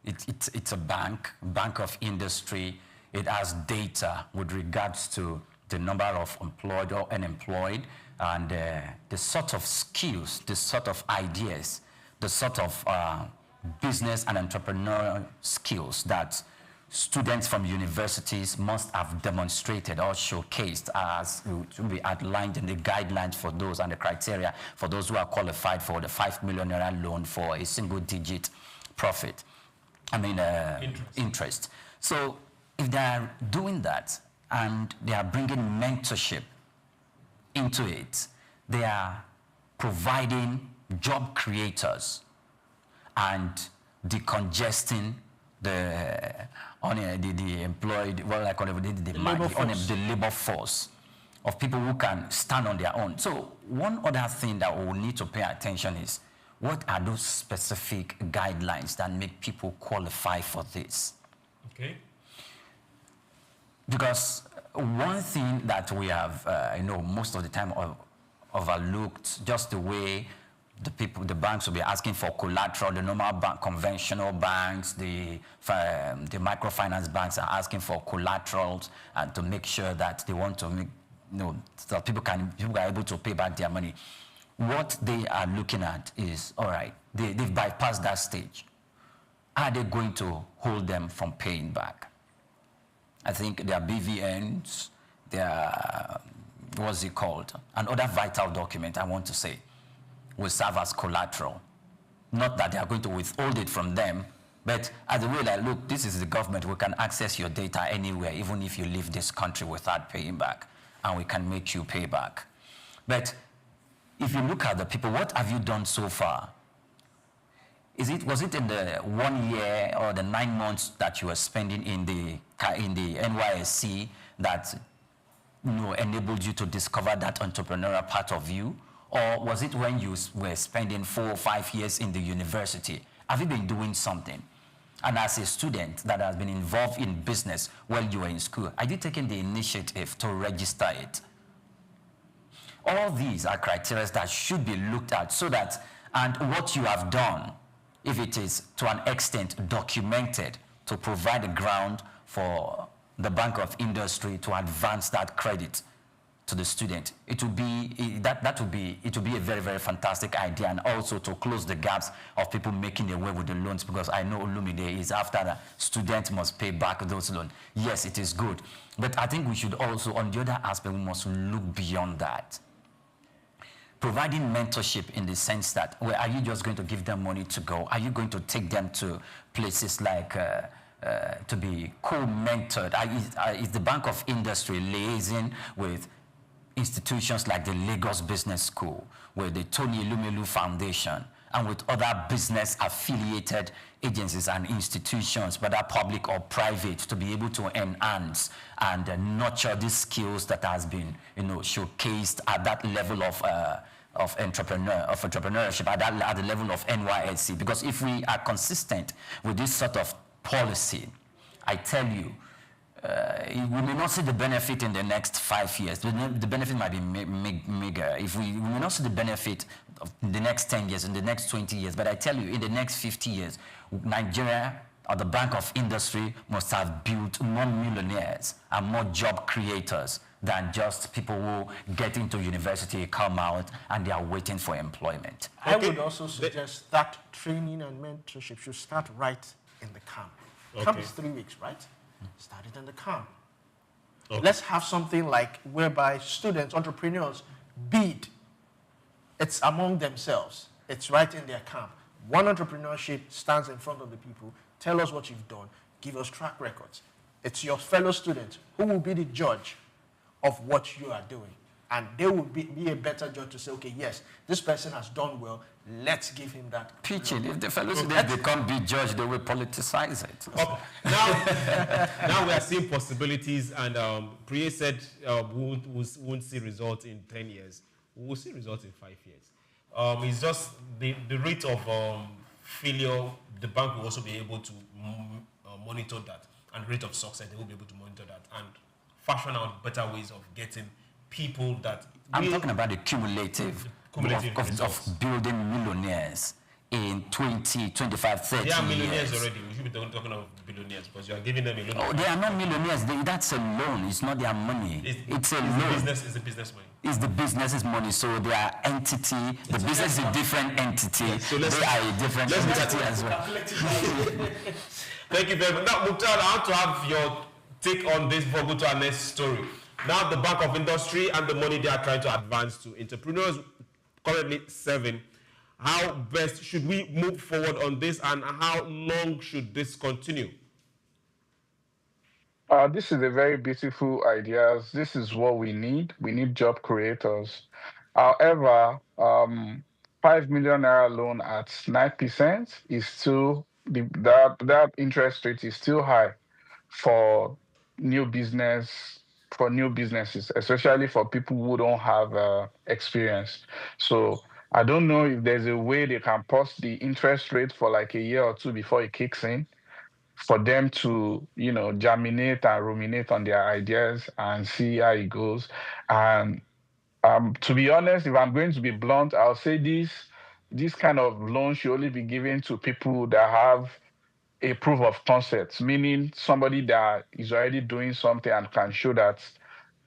it's a bank of industry. It has data with regards to the number of employed or unemployed, and the sort of skills, the sort of ideas, the sort of business and entrepreneurial skills that students from universities must have demonstrated or showcased as to be outlined in the guidelines for those and the criteria for those who are qualified for the $5 million loan for a single-digit profit. Interest. So if they are doing that and they are bringing mentorship into it, they are providing job creators and decongesting the employed, well, I call it the labor force of people who can stand on their own. So one other thing that we will need to pay attention is, what are those specific guidelines that make people qualify for this? Okay. Because one thing that we have, most of the time overlooked, just the way the banks will be asking for collateral. The normal conventional banks, the microfinance banks are asking for collaterals and to make sure that they want to make, so people are able to pay back their money. What they are looking at is, all right, they've bypassed that stage. Are they going to hold them from paying back? I think their BVNs, their, what's it called? Another vital document, I want to say, will serve as collateral. Not that they are going to withhold it from them, but as a way that, look, this is the government, we can access your data anywhere, even if you leave this country without paying back, and we can make you pay back. But if you look at the people, what have you done so far? Was it in the 1 year or the 9 months that you were spending in the NYSC that enabled you to discover that entrepreneurial part of you? Or was it when you were spending 4 or 5 years in the university? Have you been doing something? And as a student that has been involved in business while you were in school, are you taking the initiative to register it? All these are criteria that should be looked at so that, and what you have done, if it is to an extent documented, to provide a ground for the Bank of Industry to advance that credit to the student. It would be it would be a very, very fantastic idea, and also to close the gaps of people making away with the loans, because I know Olumide is after the student must pay back those loans. Yes, it is good, but I think we should also, on the other aspect, we must look beyond that. Providing mentorship in the sense that, well, are you just going to give them money to go? Are you going to take them to places like to be co-mentored? Is the Bank of Industry liaising with institutions like the Lagos Business School, with the Tony Elumelu Foundation, and with other business affiliated agencies and institutions, whether public or private, to be able to enhance and nurture these skills that has been, showcased at that level of entrepreneurship, at the level of NYSC? Because if we are consistent with this sort of policy, I tell you, we may not see the benefit in the next 5 years. The benefit might be meager. We may not see the benefit of the next 10 years, in the next 20 years. But I tell you, in the next 50 years, Nigeria, or the Bank of Industry, must have built more millionaires and more job creators than just people who get into university, come out, and they are waiting for employment. I would also suggest that training and mentorship should start right in the camp. Camp is 3 weeks, right? Start it in the camp. Let's have something like whereby students, entrepreneurs bid. It's among themselves. It's right in their camp. One entrepreneurship stands in front of the people. Tell us what you've done. Give us track records. It's your fellow students who will be the judge of what you are doing. And they will be a better judge to say, okay, yes, this person has done well. Let's give him that. Pitching. If the fellow students become big judge, they will politicize it. Now we are seeing possibilities, and Priye said we won't see results in 10 years. We will see results in 5 years. It's just the rate of failure. The bank will also be able to monitor that, and rate of success, they will be able to monitor that and fashion out better ways of getting people that... I'm talking about the cumulative of building millionaires in 20, 25, 30 They are millionaires years. already. We should be talking of billionaires, because you are giving them a loan. Oh, they are not millionaires. That's a loan. It's not their money. It's a loan. It's the business money. It's the business's money. So they are entity. The business is a different entity. Yeah, so they are a different entity as well. Thank you very much. Now, Mukhtar, I want to have your take on this before we go to our next story. Now, the Bank of Industry and the money they are trying to advance to entrepreneurs currently serving. How best should we move forward on this, and how long should this continue? This is a very beautiful idea. This is what we need. We need job creators. However, 5 million naira loan at 9% is still, that interest rate is still high for new businesses, especially for people who don't have experience. So I don't know if there's a way they can pause the interest rate for like a year or two before it kicks in, for them to, germinate and ruminate on their ideas and see how it goes. And to be honest, if I'm going to be blunt, I'll say this kind of loan should only be given to people that have a proof of concept, meaning somebody that is already doing something and can show that,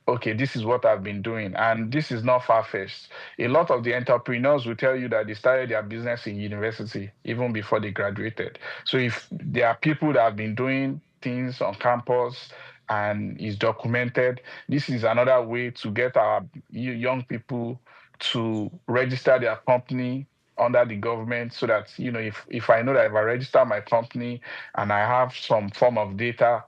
okay, this is what I've been doing. And this is not far-fetched. A lot of the entrepreneurs will tell you that they started their business in university, even before they graduated. So if there are people that have been doing things on campus and is documented, this is another way to get our young people to register their company under the government, so that, if I know that if I register my company and I have some form of data,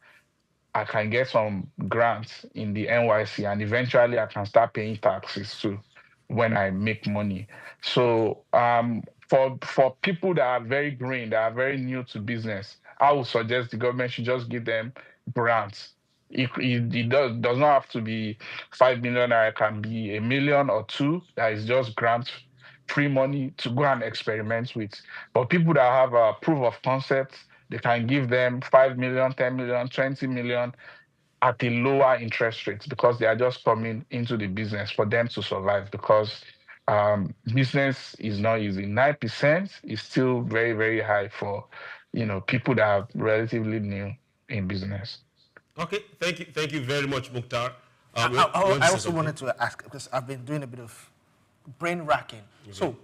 I can get some grants in the NYSC, and eventually I can start paying taxes too when I make money. So for people that are very green, that are very new to business, I would suggest the government should just give them grants. It does not have to be 5 million, it can be $1 million or $2 million. That is just grants, free money to go and experiment with. But people that have a proof of concept, they can give them 5 million, 10 million, 20 million at a lower interest rate, because they are just coming into the business for them to survive, because business is not easy. 9% is still very, very high for, people that are relatively new in business. Okay, thank you very much, Mukhtar. I also wanted to ask, because I've been doing a bit of brain racking. Okay. So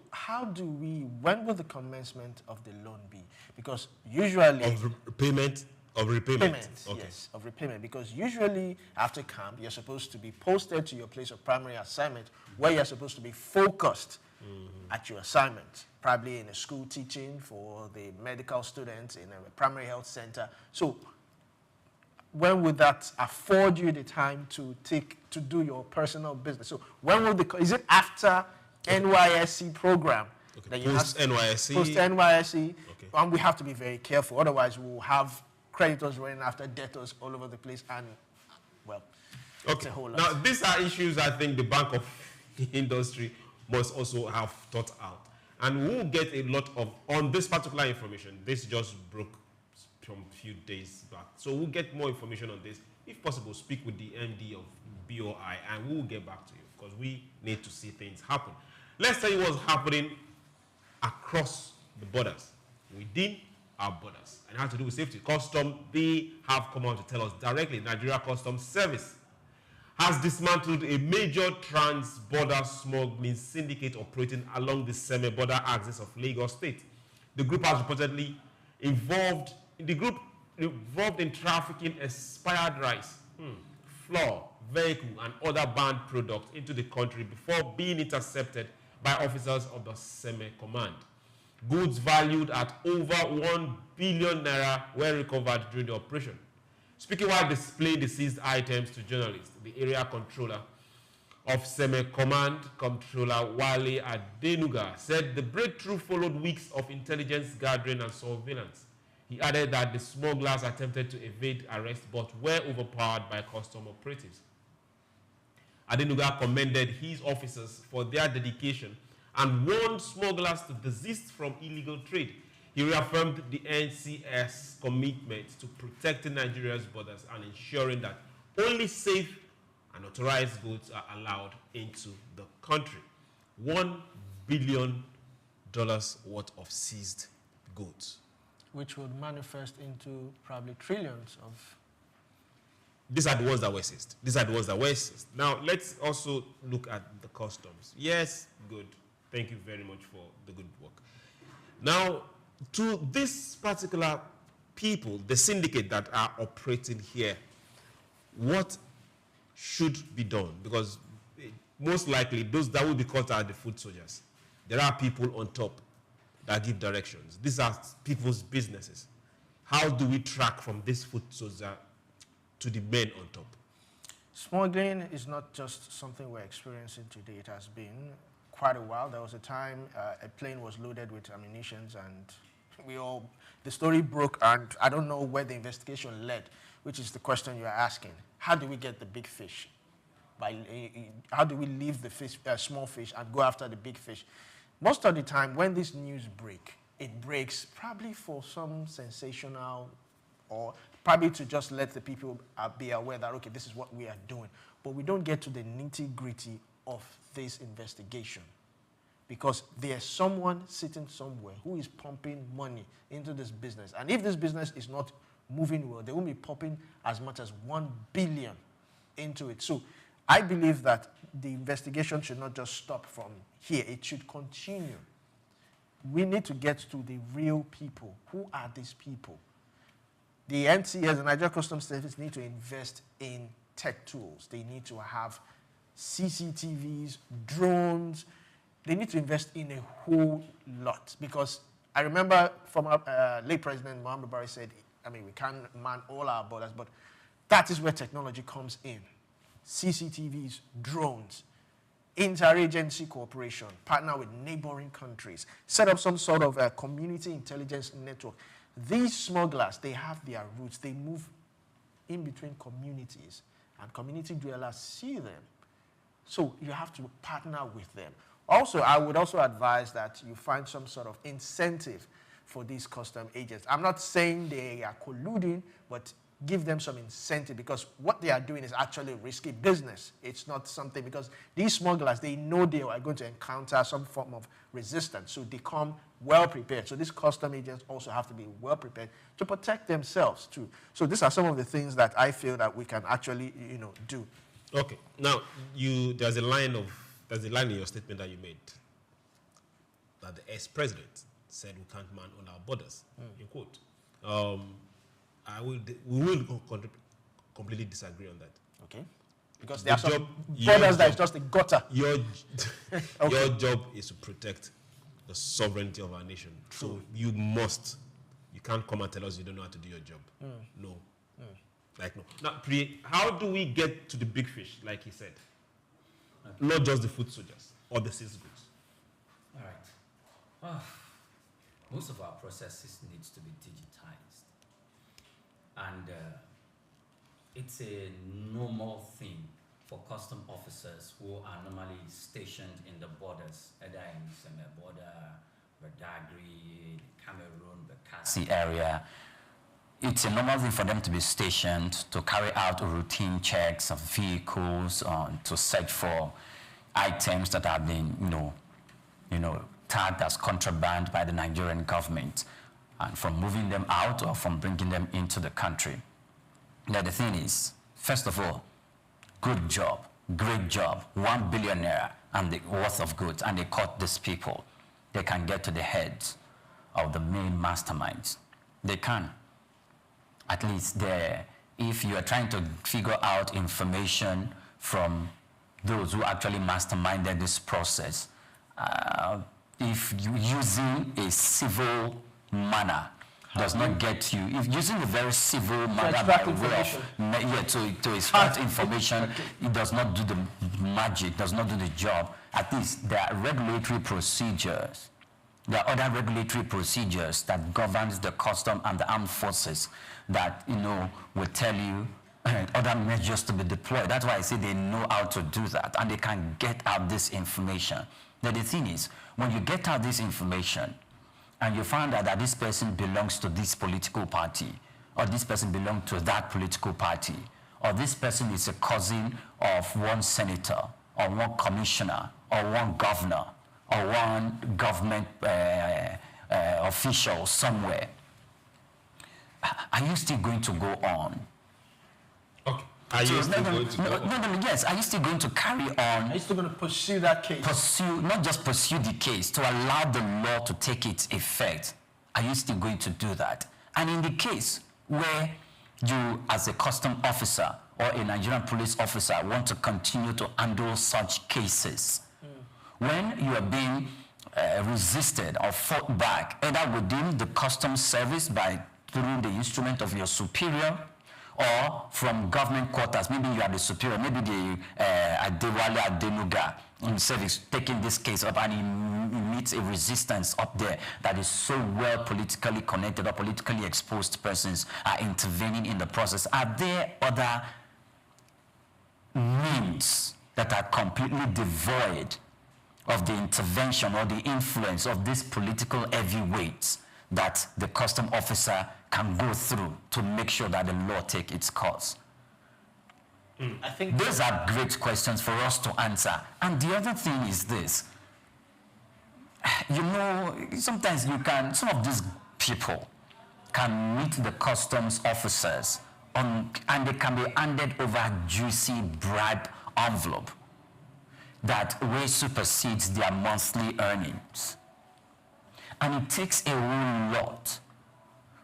when will the commencement of the loan be? Because usually... Of repayment? Yes, of repayment. Because usually after camp, you're supposed to be posted to your place of primary assignment where you're supposed to be focused at your assignment, probably in a school teaching for the medical students in a primary health center. So when would that afford you the time to do your personal business? So when will is it after NYSC program? Okay. That you Post-NYSC? Post-NYSC. Okay. And we have to be very careful. Otherwise, we'll have creditors running after debtors all over the place. And, well, it's a whole lot. Now, these are issues I think the Bank of Industry must also have thought out. And we'll get a lot on this particular information. This just broke from a few days back. So we'll get more information on this. If possible, speak with the MD of BOI and we'll get back to you because we need to see things happen. Let's tell you what's happening across the borders, within our borders, and it has to do with safety. Custom, they have come out to tell us directly. Nigeria Customs Service has dismantled a major trans-border smuggling syndicate operating along the SEME border axis of Lagos State. The group has reportedly involved in trafficking expired rice, flour, vehicle, and other banned products into the country before being intercepted by officers of the SEME command. Goods valued at over 1 billion naira were recovered during the operation. Speaking while displaying the seized items to journalists, the area controller of SEME Command, Controller Wale Adenuga, said the breakthrough followed weeks of intelligence gathering and surveillance. He added that the smugglers attempted to evade arrest but were overpowered by custom operatives. Adenuga commended his officers for their dedication and warned smugglers to desist from illegal trade. He reaffirmed the NCS commitment to protecting Nigeria's borders and ensuring that only safe and authorized goods are allowed into the country. $1 billion worth of seized goods. Which would manifest into probably trillions of... These are the ones that were seized. Now, let's also look at the customs. Yes, good. Thank you very much for the good work. Now, to this particular people, the syndicate that are operating here, what should be done? Because most likely, those that will be caught are the foot soldiers. There are people on top that give directions. These are people's businesses. How do we track from this foot soldier to the men on top? Smuggling is not just something we're experiencing today. It has been quite a while. There was a time a plane was loaded with ammunition and the story broke, and I don't know where the investigation led, which is the question you're asking. How do we get the big fish? How do we leave the small fish and go after the big fish? Most of the time, when this news breaks, it breaks probably for some sensational or probably to just let the people be aware that, okay, this is what we are doing. But we don't get to the nitty-gritty of this investigation because there's someone sitting somewhere who is pumping money into this business. And if this business is not moving well, they will be pumping as much as 1 billion into it. So I believe that the investigation should not just stop from here. It should continue. We need to get to the real people. Who are these people? The NCS, the Nigeria Customs Service, need to invest in tech tools. They need to have CCTVs, drones. They need to invest in a whole lot because I remember from late President Muhammadu Buhari said, I mean, we can't man all our borders, but that is where technology comes in. CCTVs, drones, interagency cooperation, partner with neighboring countries, set up some sort of a community intelligence network. These smugglers, they have their roots. They move in between communities, and community dwellers see them. So you have to partner with them. Also, I would also advise that you find some sort of incentive for these custom agents. I'm not saying they are colluding, but give them some incentive because what they are doing is actually risky business. It's not something because these smugglers, they know they are going to encounter some form of resistance, so they come well prepared. So these custom agents also have to be well prepared to protect themselves too. So these are some of the things that I feel that we can actually, do. Okay. Now, there's a line in your statement that you made that the ex-president said we can't man on our borders. In quote. We will completely disagree on that. Okay. Because there are some borders that is just a gutter. Your job is to protect the sovereignty of our nation. True. So you can't come and tell us you don't know how to do your job. No. Like, no. Now, how do we get to the big fish, like he said? Okay. Not just the food soldiers or the sales goods. All right. Most of our processes needs to be digitized. And it's a normal thing for custom officers who are normally stationed in the borders, either in SEME border, Badagry, Cameroon, Bekasi area. It's a normal thing for them to be stationed to carry out routine checks of vehicles, to search for items that have been, tagged as contraband by the Nigerian government, and from moving them out or from bringing them into the country. Now the thing is, first of all, good job, great job, 1 billion naira and the worth of goods, and they caught these people. They can get to the heads of the main masterminds. They can. At least there, if you are trying to figure out information from those who actually masterminded this process, if you using a civil manner does not get you, if using a very civil manner by way of, to extract information, it does not do the magic, does not do the job. At least there are regulatory procedures. There are other regulatory procedures that governs the custom and the armed forces that, will tell you other measures to be deployed. That's why I say they know how to do that, and they can get out this information. Now the thing is, when you get out this information and you find out that this person belongs to this political party, or this person belongs to that political party, or this person is a cousin of one senator, or one commissioner, or one governor, or one government official somewhere, are you still going to go on? Okay. Are you still going to go on? Yes. Are you still going to carry on? Are you still going to pursue that case? Not just pursue the case, to allow the law to take its effect. Are you still going to do that? And in the case where you, as a custom officer or a Nigerian police officer, want to continue to handle such cases, when you are being resisted or fought back, either within the customs service through the instrument of your superior, or from government quarters, maybe you are the superior, maybe the Adewale Adenuga himself is taking this case up, and he meets a resistance up there that is so well politically connected or politically exposed persons are intervening in the process. Are there other means that are completely devoid of the intervention or the influence of these political heavyweights that the custom officer can go through to make sure that the law take its course? I think those are great questions for us to answer. And the other thing is this. Sometimes some of these people can meet the customs officers and they can be handed over a juicy bribe envelope that way supersedes their monthly earnings. And it takes a whole lot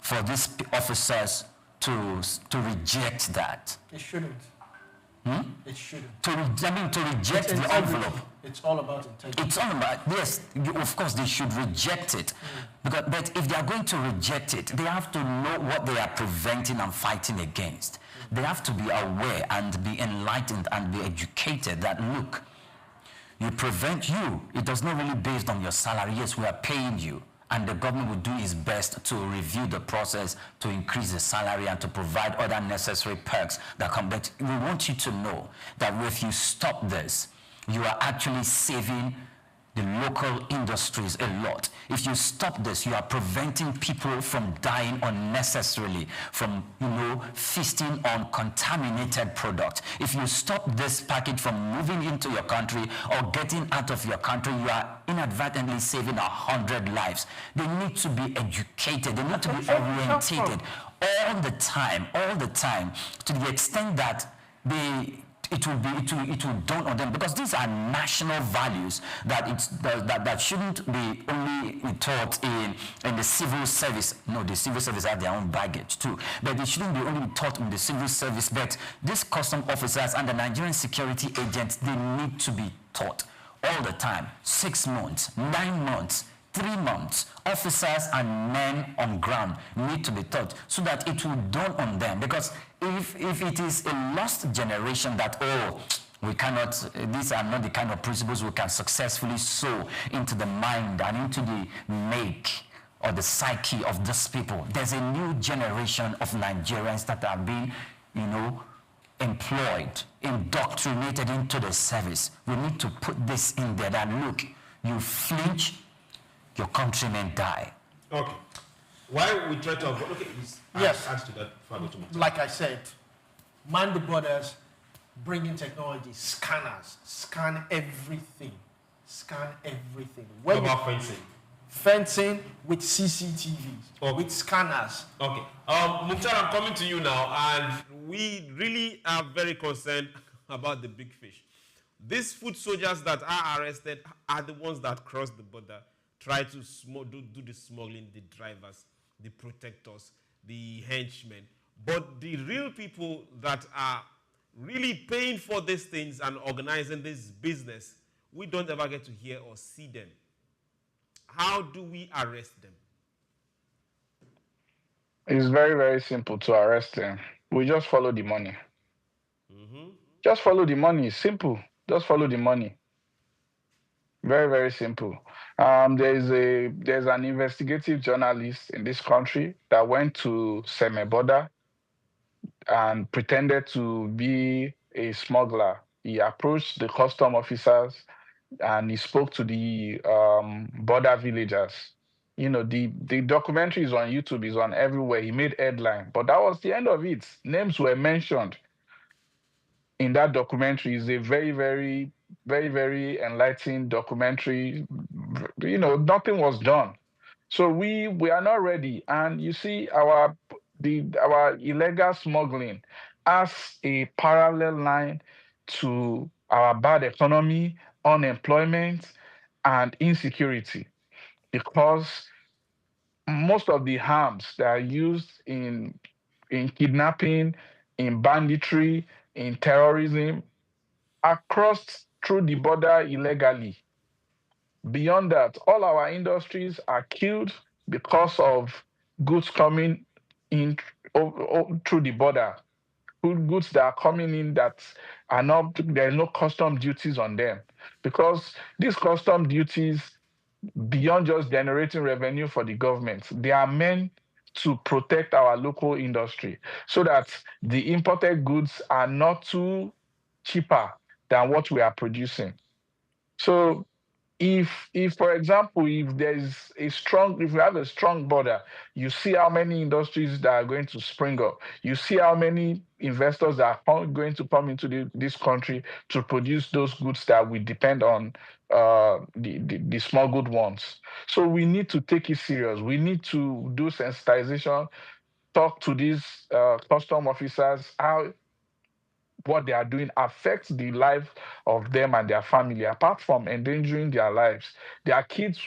for these officers to reject that. It shouldn't. It shouldn't. To reject the envelope. It's all about integrity. It's all about, yes, of course they should reject it. But if they are going to reject it, they have to know what they are preventing and fighting against. They have to be aware and be enlightened and be educated that, look, it does not really based on your salary. Yes, we are paying you, and the government will do its best to review the process to increase the salary and to provide other necessary perks that come. But we want you to know that if you stop this, you are actually saving the local industries a lot. If you stop this, you are preventing people from dying unnecessarily, from feasting on contaminated products. If you stop this package from moving into your country or getting out of your country, you are inadvertently saving 100 lives. They need to be educated. They need to be orientated all the time, to the extent that it will dawn on them, because these are national values that shouldn't be only taught in the civil service. No, the civil service have their own baggage too, but it shouldn't be only taught in the civil service. But these custom officers and the Nigerian security agents, they need to be taught all the time. 6 months, 9 months, 3 months, officers and men on ground need to be taught so that it will dawn on them. Because if it is a lost generation that, oh, we cannot, these are not the kind of principles we can successfully sow into the mind and into the make or the psyche of these people. There's a new generation of Nigerians that are being, employed, indoctrinated into the service. We need to put this in there that, look, you flinch, your countrymen die. Okay. Why we try to avoid, yes. Add to that. Like I said, man the borders, bring in technology, scanners, scan everything. Scan everything. What about fencing? Fencing with CCTVs, with scanners. Okay. Mukhtar, I'm coming to you now, and we really are very concerned about the big fish. These foot soldiers that are arrested are the ones that cross the border, try to do the smuggling, the drivers, the protectors, the henchmen. But the real people that are really paying for these things and organizing this business, we don't ever get to hear or see them. How do we arrest them? It's very, very simple to arrest them. We just follow the money. Just follow the money. Simple. Just follow the money. Very, very simple. There's an investigative journalist in this country that went to SEME border and pretended to be a smuggler. He approached the custom officers and he spoke to the border villagers. The documentary is on YouTube, is on everywhere. He made headline, but that was the end of it. Names were mentioned in that documentary. Is a very, very, very, very enlightening documentary. Nothing was done. So we are not ready. And you see, our illegal smuggling as a parallel line to our bad economy, unemployment, and insecurity, because most of the harms that are used in kidnapping, in banditry, in terrorism are crossed through the border illegally. Beyond that, all our industries are killed because of goods coming in through the border. Goods that are coming in that are not, there's no custom duties on them, because these custom duties, beyond just generating revenue for the government, they are meant to protect our local industry so that the imported goods are not too cheaper than what we are producing. So if for example, if we have a strong border, you see how many industries that are going to spring up. You see how many investors that are going to come into this country to produce those goods that we depend on the smuggled ones. So we need to take it serious. We need to do sensitization, talk to these custom officers, how what they are doing affects the life of them and their family, apart from endangering their lives. Their kids,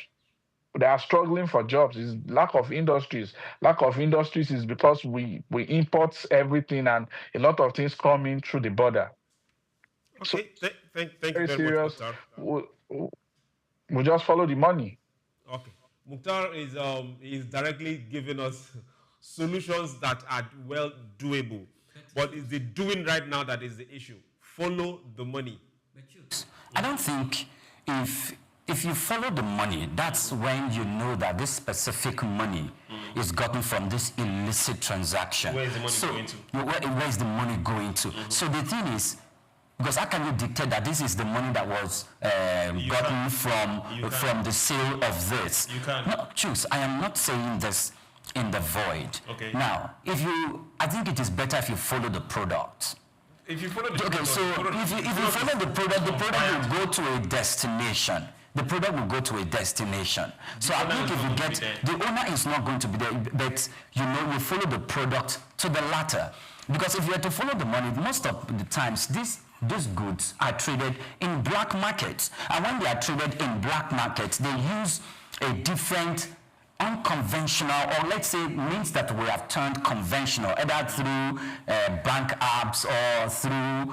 they are struggling for jobs. It's lack of industries. Lack of industries is because we import everything and a lot of things come in through the border. Okay, so, thank you very serious. Much, Mukhtar. We just follow the money. Okay. Mukhtar is directly giving us solutions that are well doable. But it's the doing right now that is the issue. Follow the money. I don't think if you follow the money, that's when you know that this specific money is gotten from this illicit transaction. Where is the money going to? Where is the money going to? So the thing is, because how can you dictate that this is the money that was gotten from the sale of this? You can't. No, choose. I am not saying this in the void. Okay. Now, I think it is better if you follow the product. If you follow the product, so if you follow the product will go to a destination. The product will go to a destination. So I think if you get, the owner is not going to be there, but you follow the product to the latter. Because if you were to follow the money, most of the times these goods are traded in black markets. And when they are traded in black markets, they use a different unconventional, or let's say means that we have turned conventional, either through bank apps or through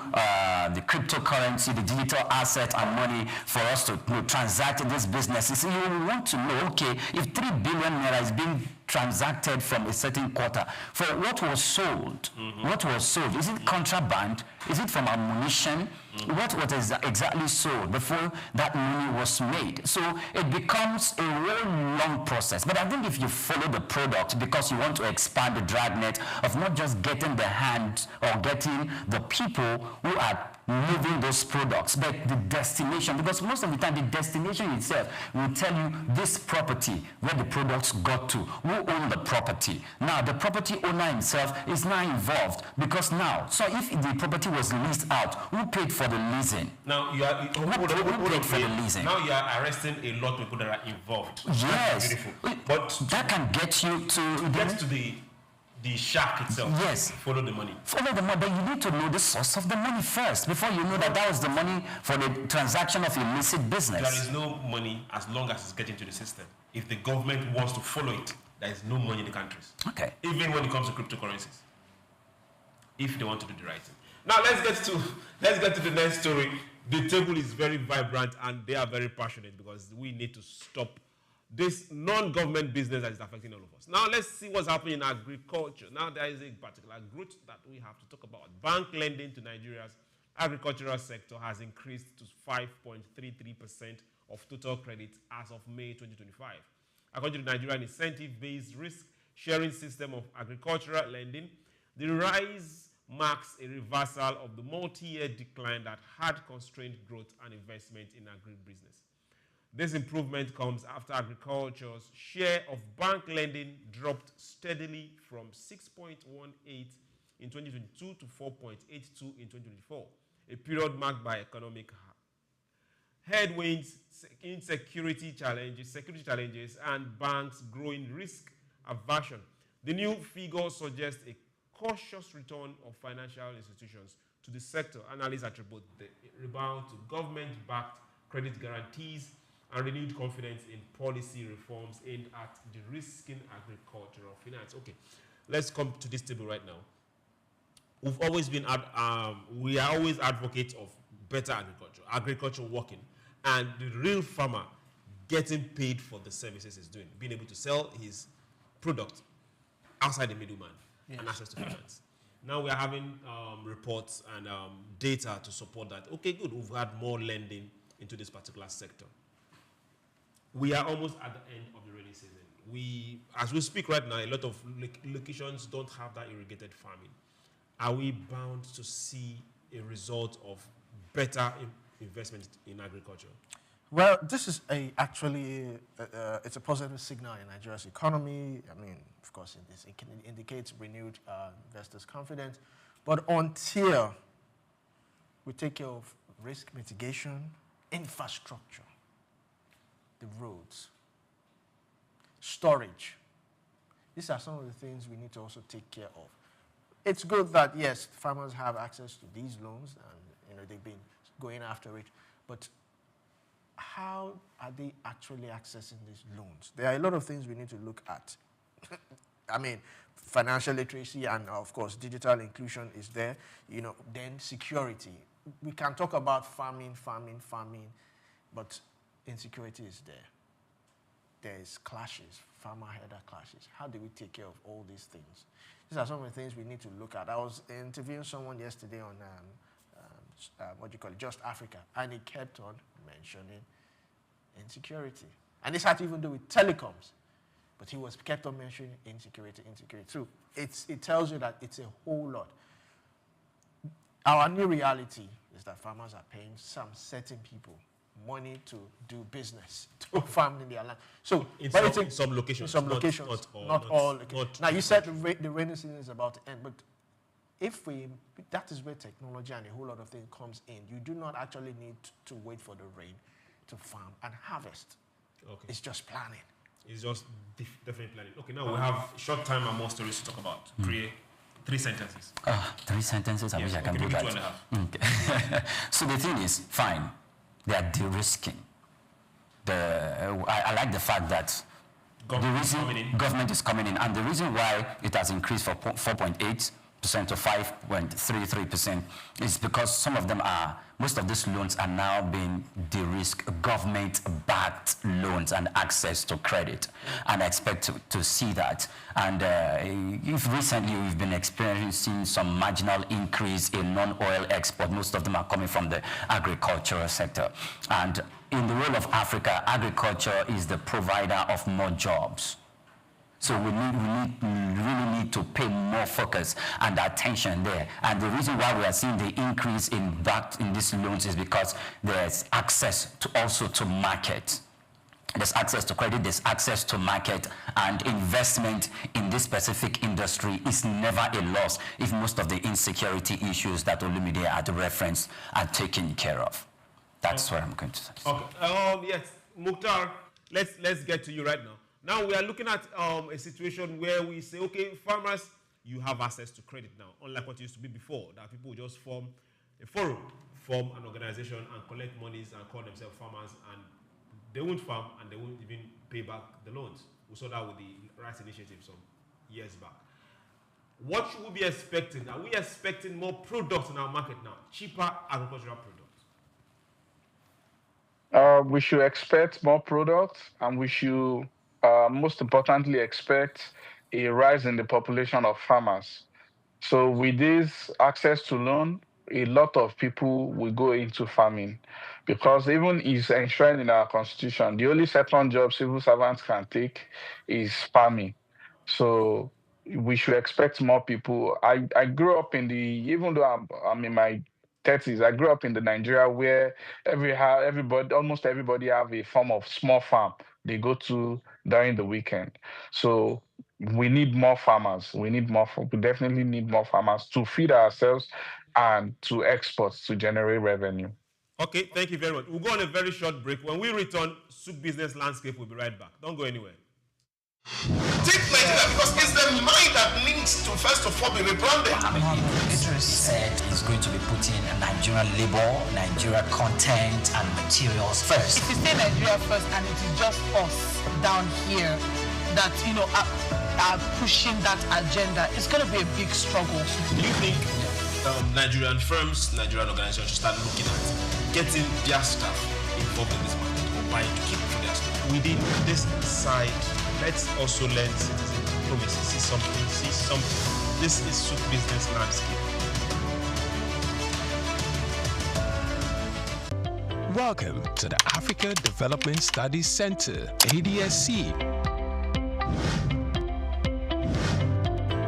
the cryptocurrency, the digital asset and money for us to transact in these businesses. So you want to know, okay, if 3 billion naira is being transacted from a certain quarter, for what was sold? What was sold? Is it contraband? Is it from ammunition? What was exactly sold before that money was made? So it becomes a real long process. But I think if you follow the product because you want to expand the dragnet of not just getting the hand or getting the people who are moving those products, but the destination, because most of the time the destination itself will tell you this property where the products got to, who owned the property. Now the property owner himself is now involved because now, so if the property was leased out, who paid for the leasing? Now you are who paid for the leasing? Now you are arresting a lot of people that are involved. Yes, but that can get you to the shark itself. Yes. Follow the money. Follow the money, but you need to know the source of the money first before you know that that was the money for the transaction of illicit business. There is no money as long as it's getting to the system. If the government wants to follow it, there is no money in the countries. Okay. Even when it comes to cryptocurrencies, if they want to do the right thing. Now let's get to the next story. The table is very vibrant and they are very passionate because we need to stop this non-government business that is affecting all of us. Now let's see what's happening in agriculture. Now there is a particular growth that we have to talk about. Bank lending to Nigeria's agricultural sector has increased to 5.33% of total credit as of May 2025. According to the Nigerian incentive-based risk-sharing system of agricultural lending, the rise marks a reversal of the multi-year decline that had constrained growth and investment in agribusiness. This improvement comes after agriculture's share of bank lending dropped steadily from 6.18 in 2022 to 4.82 in 2024, a period marked by economic headwinds, security challenges, and banks' growing risk aversion. The new figure suggests a cautious return of financial institutions to the sector. Analysts attribute the rebound to government-backed credit guarantees and renewed confidence in policy reforms aimed at de-risking agricultural finance. Okay, let's come to this table right now. We've always been, we are always advocates of better agriculture working, and the real farmer getting paid for the services he's doing, being able to sell his product outside the middleman and access to finance. Now we are having reports and data to support that. Okay, good, we've had more lending into this particular sector. We are almost at the end of the rainy season. As we speak right now, a lot of locations don't have that irrigated farming. Are we bound to see a result of better investment in agriculture? Well, this is actually it's a positive signal in Nigeria's economy. I mean, of course, it can indicate renewed investors' confidence. But until we take care of risk mitigation, infrastructure, the roads, storage, these are some of the things we need to also take care of. It's good that, yes, farmers have access to these loans and they've been going after it, but how are they actually accessing these loans? There are a lot of things we need to look at. I mean, financial literacy and, of course, digital inclusion is there. Then security. We can talk about farming, but insecurity is there. There's clashes, farmer-header clashes. How do we take care of all these things? These are some of the things we need to look at. I was interviewing someone yesterday on Just Africa, and he kept on mentioning insecurity. And this had to even do with telecoms, but he kept on mentioning insecurity. So it tells you that it's a whole lot. Our new reality is that farmers are paying some certain people money to do business, to farm in their land. So, in some locations. Not all. Now, you said the rainy season is about to end, but that is where technology and a whole lot of things comes in. You do not actually need to wait for the rain to farm and harvest. Okay. It's just planning. It's just definitely planning. Okay, now we have short time and more stories to talk about. Priye, 3 sentences. 3 sentences? I wish I can do maybe that. 2.5. Okay. So the thing is, fine, they are de-risking. I like the fact that government is coming in, and the reason why it has increased from 4.8% to 5.33% is because some of them most of these loans are now being de-risk government-backed loans and access to credit, and I expect to see that. And if recently we've been experiencing some marginal increase in non-oil export, most of them are coming from the agricultural sector. And in the role of Africa, agriculture is the provider of more jobs. So we really need to pay more focus and attention there. And the reason why we are seeing the increase in these loans is because there's access to market. There's access to credit, there's access to market, and investment in this specific industry is never a loss if most of the insecurity issues that Olumide had referenced are taken care of. That's what I'm going to say. Okay. Yes, Mukhtar, let's get to you right now. Now we are looking at a situation where we say, okay, farmers, you have access to credit now, unlike what used to be before, that people would just form a forum, form an organization and collect monies and call themselves farmers, and they won't farm and they won't even pay back the loans. We saw that with the Rice Initiative some years back. What should we be expecting? Are we expecting more products in our market now, cheaper agricultural products? We should expect more products, and we should most importantly expect a rise in the population of farmers. So with this access to loan, a lot of people will go into farming, because even it's enshrined in our constitution, the only second job civil servants can take is farming. So we should expect more people. I grew up in even though I'm in my 30s, I grew up in the Nigeria where almost everybody have a form of small farm they go to during the weekend. So we need more farmers. We definitely need more farmers to feed ourselves and to export to generate revenue. Okay, thank you very much. We'll go on a very short break. When we return, Souq Business Landscape will be right back. Don't go anywhere. Take Nigeria, because it's the mind that needs to first of all be rebranded. Idris said he's going to be putting Nigerian labor, Nigeria content and materials first. If you say Nigeria first and it is just us down here that, are pushing that agenda, it's going to be a big struggle. Do you think Nigerian firms, Nigerian organizations should start looking at getting their staff involved in this market, or buying to keep for their staff? Within this side, let's also learn citizen diplomacy. See something. This is Souq Business Landscape. Welcome to the Africa Development Studies Center, ADSC.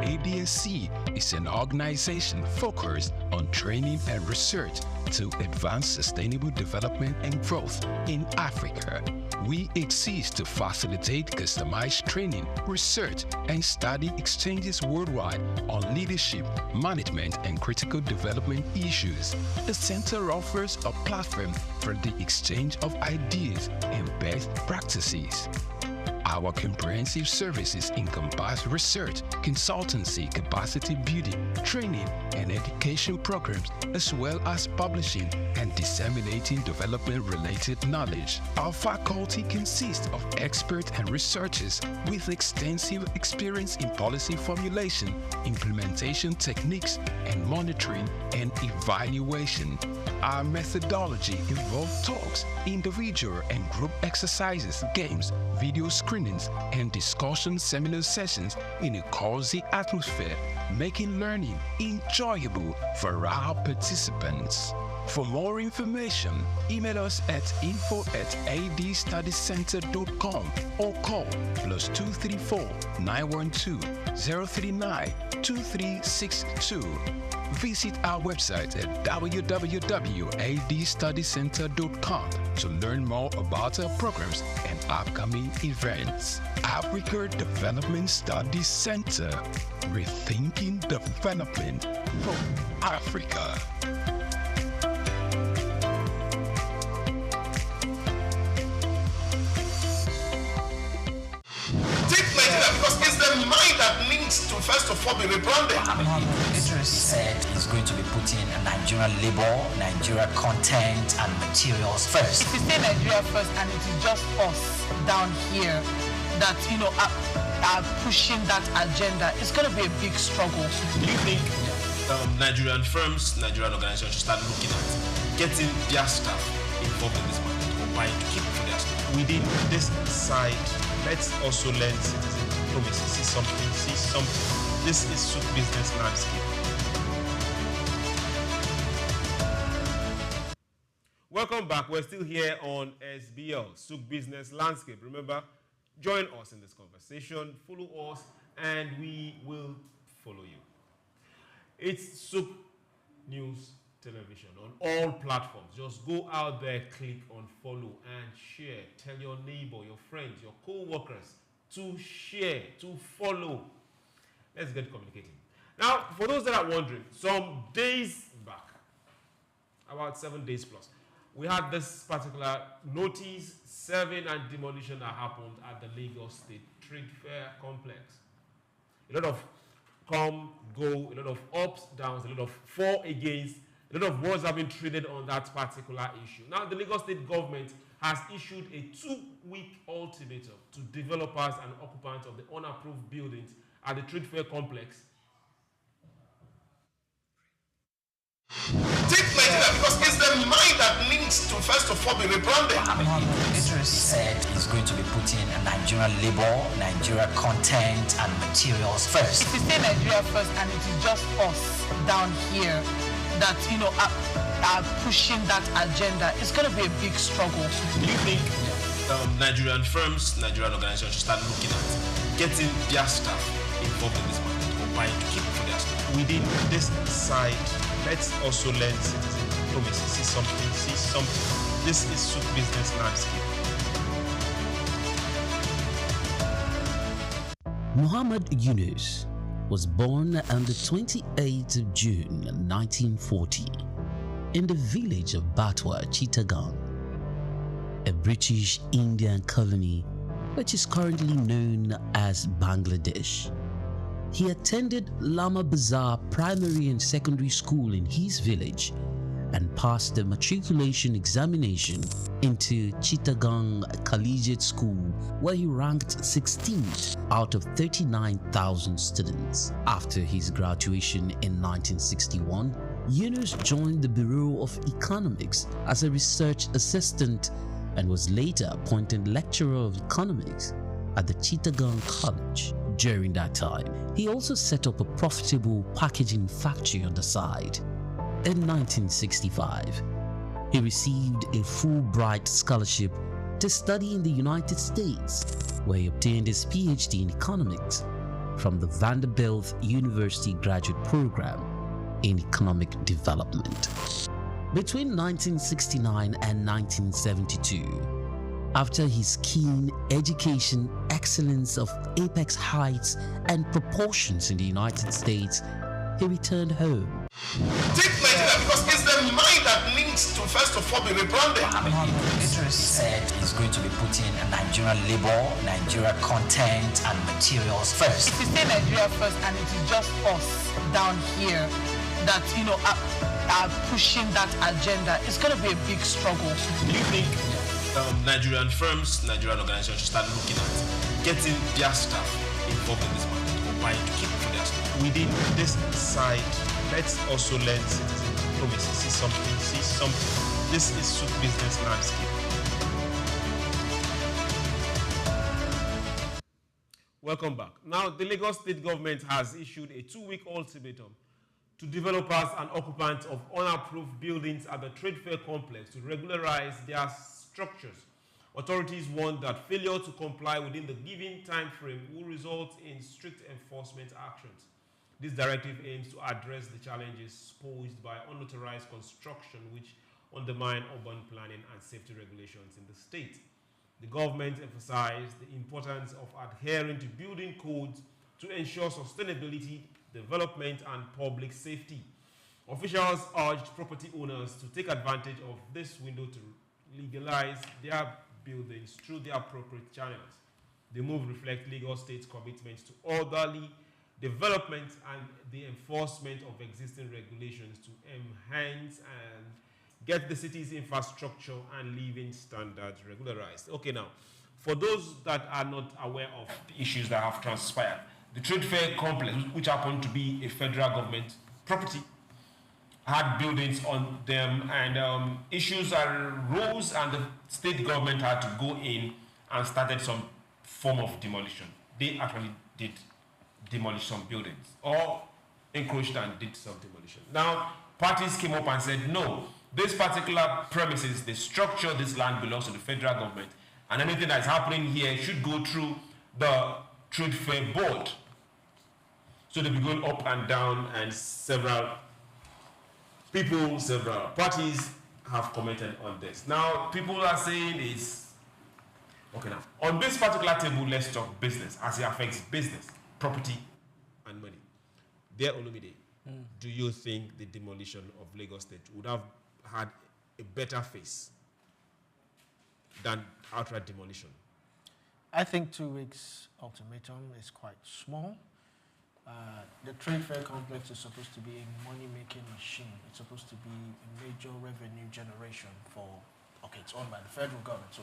ADSC is an organization focused on training and research to advance sustainable development and growth in Africa. We exist to facilitate customized training, research, and study exchanges worldwide on leadership, management, and critical development issues. The center offers a platform for the exchange of ideas and best practices. Our comprehensive services encompass research, consultancy, capacity building, training, and education programs, as well as publishing and disseminating development-related knowledge. Our faculty consists of experts and researchers with extensive experience in policy formulation, implementation techniques, and monitoring and evaluation. Our methodology involves talks, individual and group exercises, games, video screenings, and discussion seminar sessions in a cozy atmosphere, making learning enjoyable for our participants. For more information, email us at info@adstudiecenter.com or call +234 912 039 2362. Visit our website at www.adstudiecenter.com to learn more about our programs and upcoming events. Africa Development Studies Center, rethinking development for Africa. Take Nigeria, because it's the mind that needs to first of all be rebranded. Idris said he's going to be putting Nigerian labor, Nigeria content and materials first. If you say Nigeria first and it is just us down here that, are pushing that agenda, it's going to be a big struggle. Do you think Nigerian firms, Nigerian organizations should start looking at getting their staff involved in this market or buying to keep for their staff? Within this side, let's also learn citizen diplomacy. See something. This is Souq business landscape. Welcome back. We're still here on SBL, Souq business landscape. Remember, join us in this conversation, follow us, and we will follow you. It's Souq News Television on all platforms. Just go out there, click on follow and share. Tell your neighbor, your friends, your co-workers to share, to follow. Let's get communicating. Now, for those that are wondering, some days back, about 7 days plus, we had this particular notice, serving and demolition that happened at the Lagos State Trade Fair Complex. A lot of come, go, a lot of ups, downs, a lot of for, against, a lot of words have been traded on that particular issue. Now, the Lagos State government has issued a 2-week ultimatum to developers and occupants of the unapproved buildings at the Trade Fair Complex. Take Nigeria because it's the mind that needs to first of all be rebranded. Idris said he's going to be putting Nigerian labor, Nigeria content and materials first. If you say Nigeria first and it is just us down here that, are pushing that agenda, it's going to be a big struggle. Do you think Nigerian firms, Nigerian organizations should start looking at getting their staff involved in this market or buying to keep for their staff? Within this side, let's also learn citizen diplomacy. See something. This is Souq business landscape. Muhammad Yunus was born on the 28th of June 1940 in the village of Batwa, Chittagong, a British Indian colony which is currently known as Bangladesh. He attended Lama Bazar Primary and Secondary School in his village and passed the matriculation examination into Chittagong Collegiate School, where he ranked 16th out of 39,000 students. After his graduation in 1961, Yunus joined the Bureau of Economics as a research assistant and was later appointed lecturer of economics at the Chittagong College. During that time, he also set up a profitable packaging factory on the side. In 1965, he received a Fulbright scholarship to study in the United States, where he obtained his PhD in economics from the Vanderbilt University Graduate Program in Economic Development. Between 1969 and 1972, after his keen education, excellence of apex heights and proportions in the United States, he returned home. Take Nigeria because it's the mind that needs to first of all be rebranded. Idris said he's going to be putting Nigerian labor, Nigeria content and materials first. If you say Nigeria first and it is just us down here that, are pushing that agenda, it's going to be a big struggle. Do you think Nigerian firms, Nigerian organizations should start looking at getting their staff involved in this market or buying to keep for their staff? Within this side, let's also learn citizen diplomacy. See something. This is Souq business landscape. Welcome back. Now, the Lagos State government has issued a 2-week ultimatum to developers and occupants of unapproved buildings at the Trade Fair Complex to regularize their structures. Authorities warned that failure to comply within the given time frame will result in strict enforcement actions. This directive aims to address the challenges posed by unauthorized construction which undermine urban planning and safety regulations in the state. The government emphasized the importance of adhering to building codes to ensure sustainability, development, and public safety. Officials urged property owners to take advantage of this window to legalize their buildings through the appropriate channels. The move reflects Lagos State's commitment to orderly development and the enforcement of existing regulations to enhance and get the city's infrastructure and living standards regularized. Okay, now, for those that are not aware of the issues that have transpired, the trade fair complex, which happened to be a federal government property, had buildings on them, and issues arose, and the state government had to go in and started some form of demolition. They actually did demolish some buildings, or encroached and did some demolition. Now, parties came up and said, no, this particular premises, the structure, this land belongs to the federal government, and anything that's happening here should go through the Trade Fair Board. So they'll be going up and down, and several people, several parties have commented on this. Now, people are saying it's, okay now, on this particular table, let's talk business, as it affects business, property, and money. Dear Olumide, do you think the demolition of Lagos State would have had a better face than outright demolition? I think 2 weeks ultimatum is quite small. The trade fair complex is supposed to be a money-making machine. It's supposed to be a major revenue generation for, okay, it's owned by the federal government, so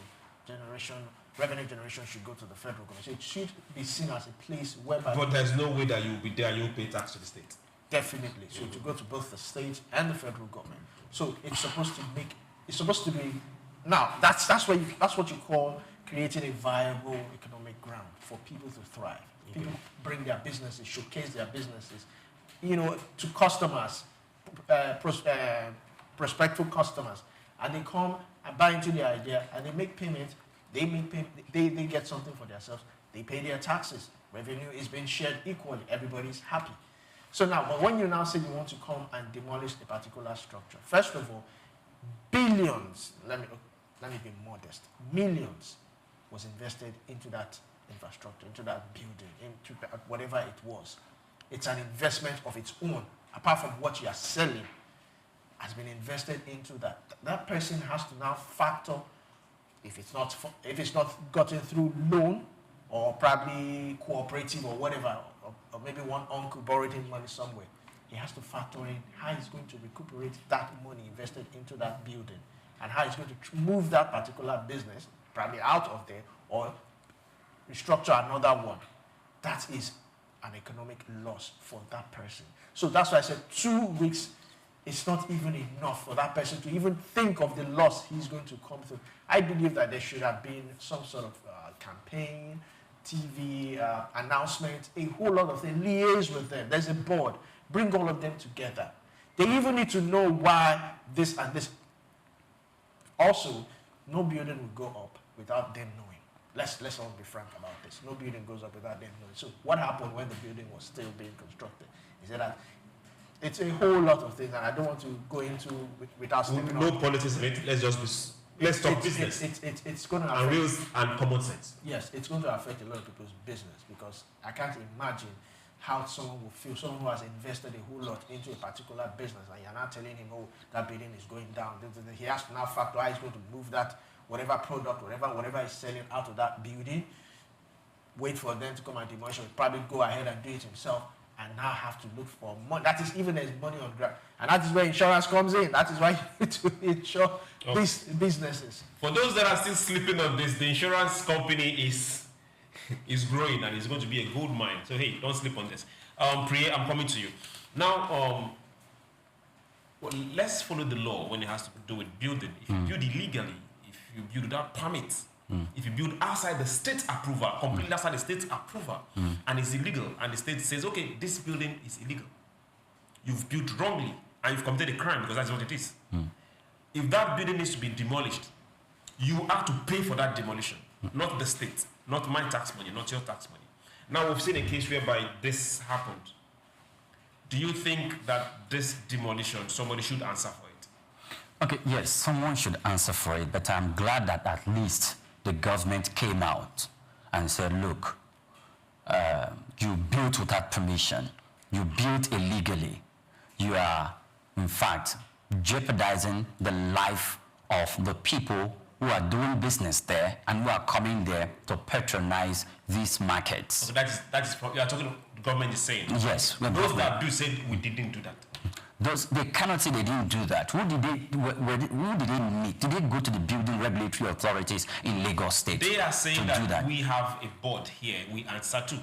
revenue generation should go to the federal government. So it should be seen as a place whereby... But there's no way that you'll be there and you'll pay tax to the state. Definitely. So to go to both the state and the federal government. So it's supposed to be, now that's what you call creating a viable economic ground for people to thrive. People bring their businesses, showcase their businesses, to customers, prospective customers, and they come and buy into the idea, and they make payment. They get something for themselves. They pay their taxes. Revenue is being shared equally. Everybody's happy. So now, but when you now say you want to come and demolish a particular structure, first of all, billions. Let me be modest. Millions was invested into that infrastructure, into that building, into whatever it was. It's an investment of its own, apart from what you are selling, has been invested into that. That person has to now factor, if it's not gotten through loan or probably cooperative or whatever, or maybe one uncle borrowed him money somewhere, he has to factor in how he's going to recuperate that money invested into that building, and how he's going to move that particular business probably out of there or restructure another one. That is an economic loss for that person. So that's why I said 2 weeks is not even enough for that person to even think of the loss he's going to come through. I believe that there should have been some sort of campaign, TV announcement, a whole lot of things. Liaise with them. There's a board. Bring all of them together. They even need to know why this and this. Also, no building will go up without them knowing. Let's all be frank about this. No building goes up without them knowing. So what happened when the building was still being constructed? Is that it's a whole lot of things, and I don't want to go into without stepping on. No politics in it. Let's talk business. It's going to affect, and real and common sense. Yes, it's going to affect a lot of people's business, because I can't imagine how someone will feel, someone who has invested a whole lot into a particular business, and you're not telling him, oh, that building is going down. He has to now factor how he's going to move that whatever product, whatever he's selling out of that building, wait for them to come and demolish, probably go ahead and do it himself, and now have to look for money. That is, even there's money on ground. And that is where insurance comes in. That is why you need to insure these businesses. For those that are still sleeping on this, the insurance company is growing, and it's going to be a gold mine. So hey, don't sleep on this. Priya, I'm coming to you. Now, well, let's follow the law when it has to do with building. If you build illegally, if you build without permit, if you build outside the state approval, completely outside the state approval, and it's illegal, and the state says, okay, this building is illegal, you've built wrongly, and you've committed a crime, because that's what it is. If that building needs to be demolished, you have to pay for that demolition, not the state, not my tax money, not your tax money. Now, we've seen a case whereby this happened. Do you think that this demolition, somebody should answer for it? Okay, yes, someone should answer for it, but I'm glad that at least the government came out and said, look, you built without permission, you built illegally, you are, in fact, jeopardizing the life of the people who are doing business there and who are coming there to patronize these markets. So that is you are talking. The government is saying. Yes. Those that do say we didn't do that. They cannot say they didn't do that. Who did they meet? Did they go to the building regulatory authorities in Lagos State? They are saying that we have a board here we answer to.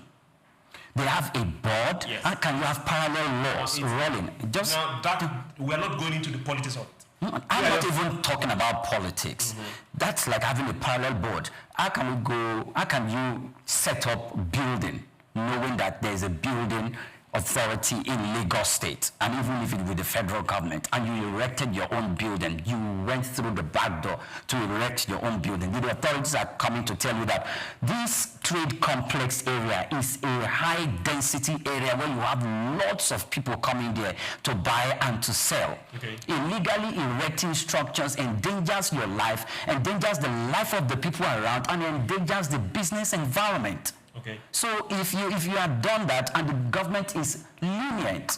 They have a board? Yes. How can you have parallel laws rolling? Now that we are not going into the politics of it. I'm not even talking about politics. That's like having a parallel board. How can you set up building knowing that there's a building authority in Lagos State, and even if it's with the federal government, and you erected your own building, you went through the back door to erect your own building. The authorities are coming to tell you that this trade complex area is a high density area where you have lots of people coming there to buy and to sell. Okay. Illegally erecting structures endangers your life, endangers the life of the people around, and endangers the business environment. Okay. So if you have done that and the government is lenient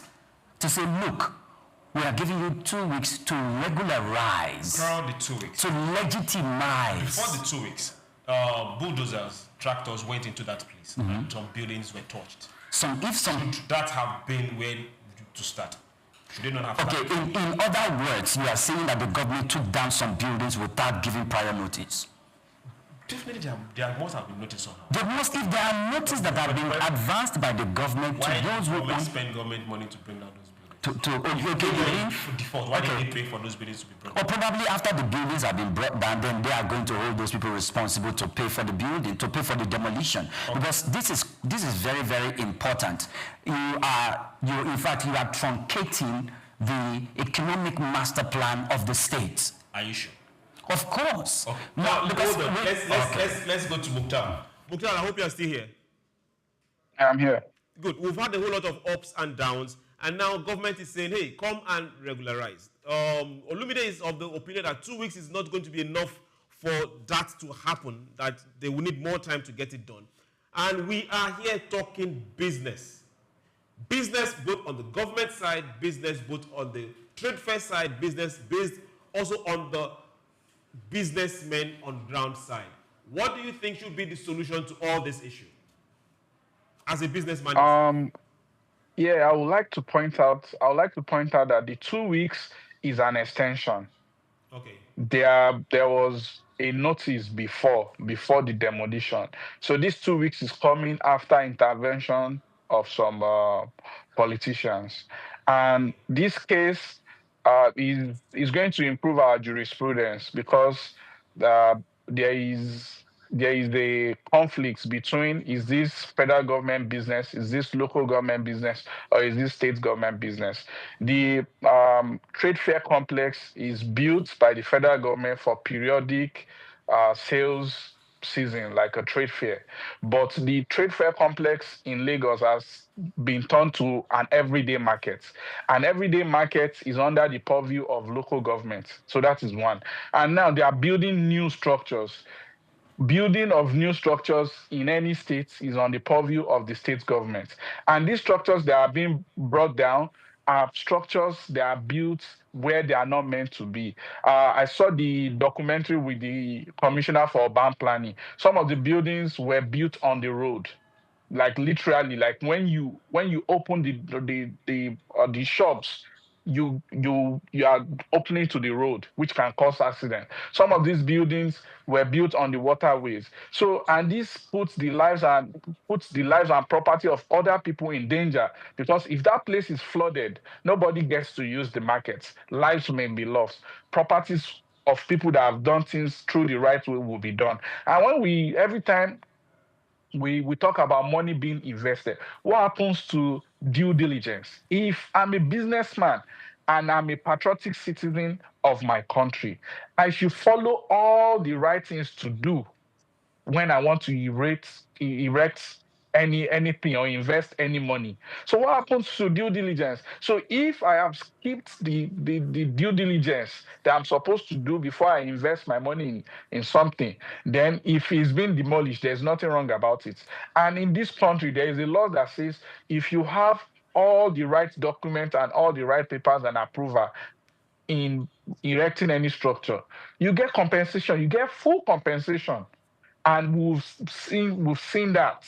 to say, look, we are giving you 2 weeks to regularize. Around the 2 weeks. To legitimize. Before the 2 weeks, bulldozers, tractors went into that place. And some buildings were touched. Should that have been where to start? Should they not have in other words, you are saying that the government took down some buildings without giving prior notice. Definitely, there must have been notice somehow. If there are notices that have been advanced by the government to those who spend government money to bring down those buildings. Why did they pay for those buildings to be brought down? Or probably after the buildings have been brought down, then they are going to hold those people responsible to pay for the building, to pay for the demolition. Okay. Because this is very, very important. You are truncating the economic master plan of the state. Are you sure? Of course. Okay. Now, let's go to Mukhtar. Mukhtar, I hope you are still here. I'm here. Good. We've had a whole lot of ups and downs, and now government is saying, hey, come and regularize. Olumide is of the opinion that 2 weeks is not going to be enough for that to happen, that they will need more time to get it done. And we are here talking business. Business both on the government side, business both on the trade fair side, business based also on the businessmen on ground side. What do you think should be the solution to all this issue as a businessman? Yeah, I would like to point out that the 2 weeks is an extension. Okay. There was a notice before the demolition. So this 2 weeks is coming after intervention of some politicians. And this case is going to improve our jurisprudence because there is the conflicts between, is this federal government business, is this local government business, or is this state government business? The trade fair complex is built by the federal government for periodic sales season, like a trade fair. But the trade fair complex in Lagos has been turned to an everyday market. An everyday market is under the purview of local government. So that is one. And now they are building new structures. Building of new structures in any state is on the purview of the state government. And these structures that are being brought down are structures that are built where they are not meant to be. I saw the documentary with the Commissioner for Urban Planning. Some of the buildings were built on the road, like literally, like when you open the shops, you are opening to the road, which can cause accident. Some of these buildings were built on the waterways. So, and this puts the lives and property of other people in danger, because if that place is flooded, nobody gets to use the markets. Lives may be lost. Properties of people that have done things through the right way will be done. And when every time we talk about money being invested, what happens to due diligence? If I'm a businessman and I'm a patriotic citizen of my country, I should follow all the right things to do when I want to erect anything or invest any money. So what happens to due diligence? So if I have skipped the due diligence that I'm supposed to do before I invest my money in something, then if it's been demolished, there's nothing wrong about it. And in this country, there is a law that says if you have all the right documents and all the right papers and approval, in erecting any structure, you get compensation, you get full compensation. And we've seen that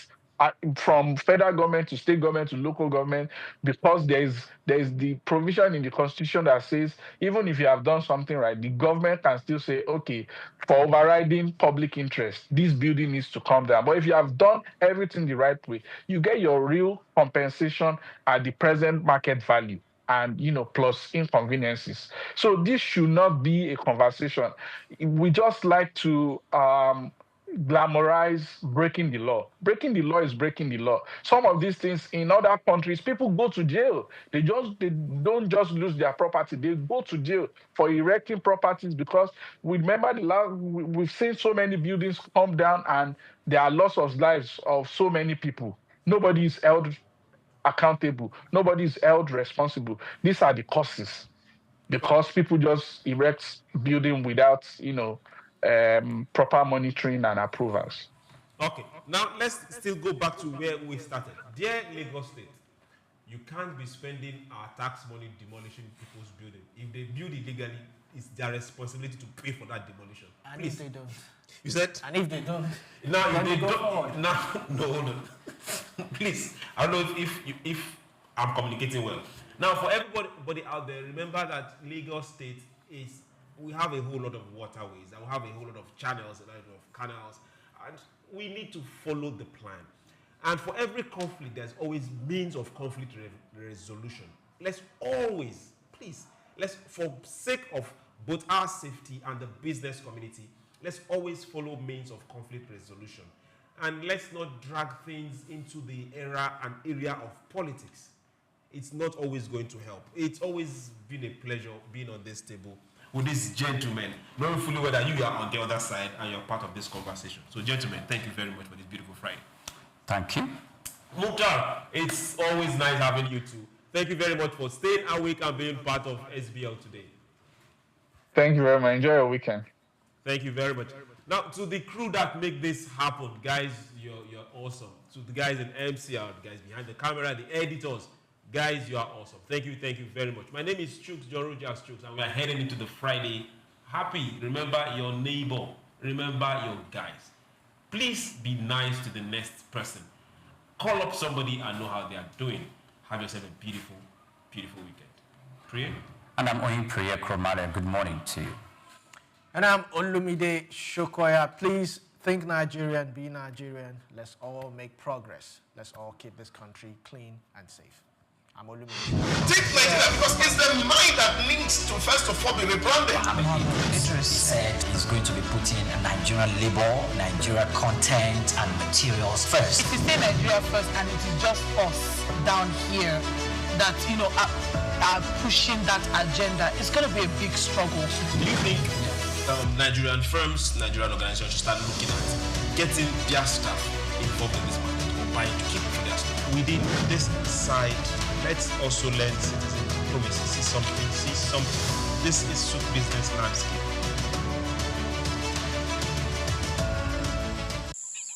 from federal government to state government to local government, because there's the provision in the constitution that says even if you have done something right, the government can still say, okay, for overriding public interest, this building needs to come down. But if you have done everything the right way, you get your real compensation at the present market value, and plus inconveniences. So this should not be a conversation. We just like to glamorize breaking the law. Breaking the law is breaking the law. Some of these things in other countries, people go to jail. They don't just lose their property. They go to jail for erecting properties, because we remember we've seen so many buildings come down and there are loss of lives of so many people. Nobody is held accountable. Nobody is held responsible. These are the causes, because people just erect building without, proper monitoring and approvals. Okay, now let's still go back to where we started. Dear Lagos State, you can't be spending our tax money demolishing people's building. If they build illegally, it's their responsibility to pay for that demolition. And Please. if they don't? You said? And if they don't? No, if they don't. No. Please, I don't know if I'm communicating well. Now, for everybody out there, remember that Lagos State we have a whole lot of waterways, and we have a whole lot of channels, a lot of canals, and we need to follow the plan. And for every conflict, there's always means of conflict resolution. Let's always, please, for sake of both our safety and the business community, let's always follow means of conflict resolution. And let's not drag things into the era and area of politics. It's not always going to help. It's always been a pleasure being on this table with these gentlemen, knowing fully well that you are on the other side and you're part of this conversation. So, gentlemen, thank you very much for this beautiful Friday. Thank you. Mukhtar, it's always nice having you too. Thank you very much for staying awake and being part of SBL today. Thank you very much. Enjoy your weekend. Thank you very much. Now, to the crew that make this happen, guys, you're awesome. To the guys in MCR, the guys behind the camera, the editors, guys, you are awesome. Thank you very much. My name is Chooks, Jorujas Chooks, and we are heading into the Friday. Happy, remember your neighbor, remember your guys. Please be nice to the next person. Call up somebody and know how they are doing. Have yourself a beautiful, beautiful weekend. Priya? And I'm Oyin Priya Kromada. Good morning to you. And I'm Olumide Shokoya. Please think Nigerian, be Nigerian. Let's all make progress. Let's all keep this country clean and safe. I'm Olumide. Take Nigeria, because it's the mind that needs to first of all be rebranded. Idris said he's going to be putting Nigerian labor, Nigeria content and materials first. If you say Nigeria first and it is just us down here that, are pushing that agenda, it's going to be a big struggle. Do you think Nigerian firms, Nigerian organizations should start looking at getting their staff involved in this market or buying to keep for their staff? Within this side, let's also learn citizen diplomacy. See something. This is Souq business landscape.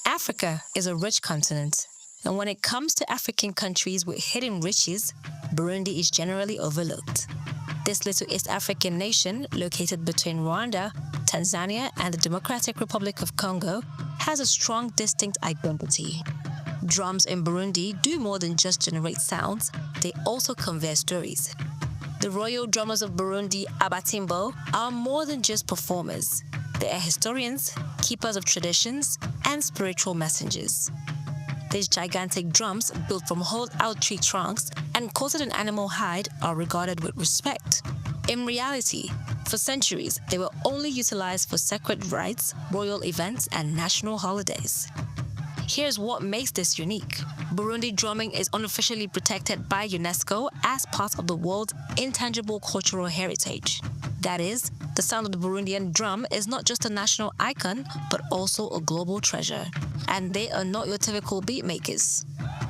Africa is a rich continent, and when it comes to African countries with hidden riches, Burundi is generally overlooked. This little East African nation, located between Rwanda, Tanzania, and the Democratic Republic of Congo, has a strong, distinct identity. Drums in Burundi do more than just generate sounds, they also convey stories. The royal drummers of Burundi, Abatimbo, are more than just performers. They are historians, keepers of traditions, and spiritual messengers. These gigantic drums, built from hollowed-out tree trunks and coated in animal hide, are regarded with respect. In reality, for centuries, they were only utilized for sacred rites, royal events, and national holidays. Here's what makes this unique. Burundi drumming is unofficially protected by UNESCO as part of the world's intangible cultural heritage. That is, the sound of the Burundian drum is not just a national icon, but also a global treasure. And they are not your typical beat makers.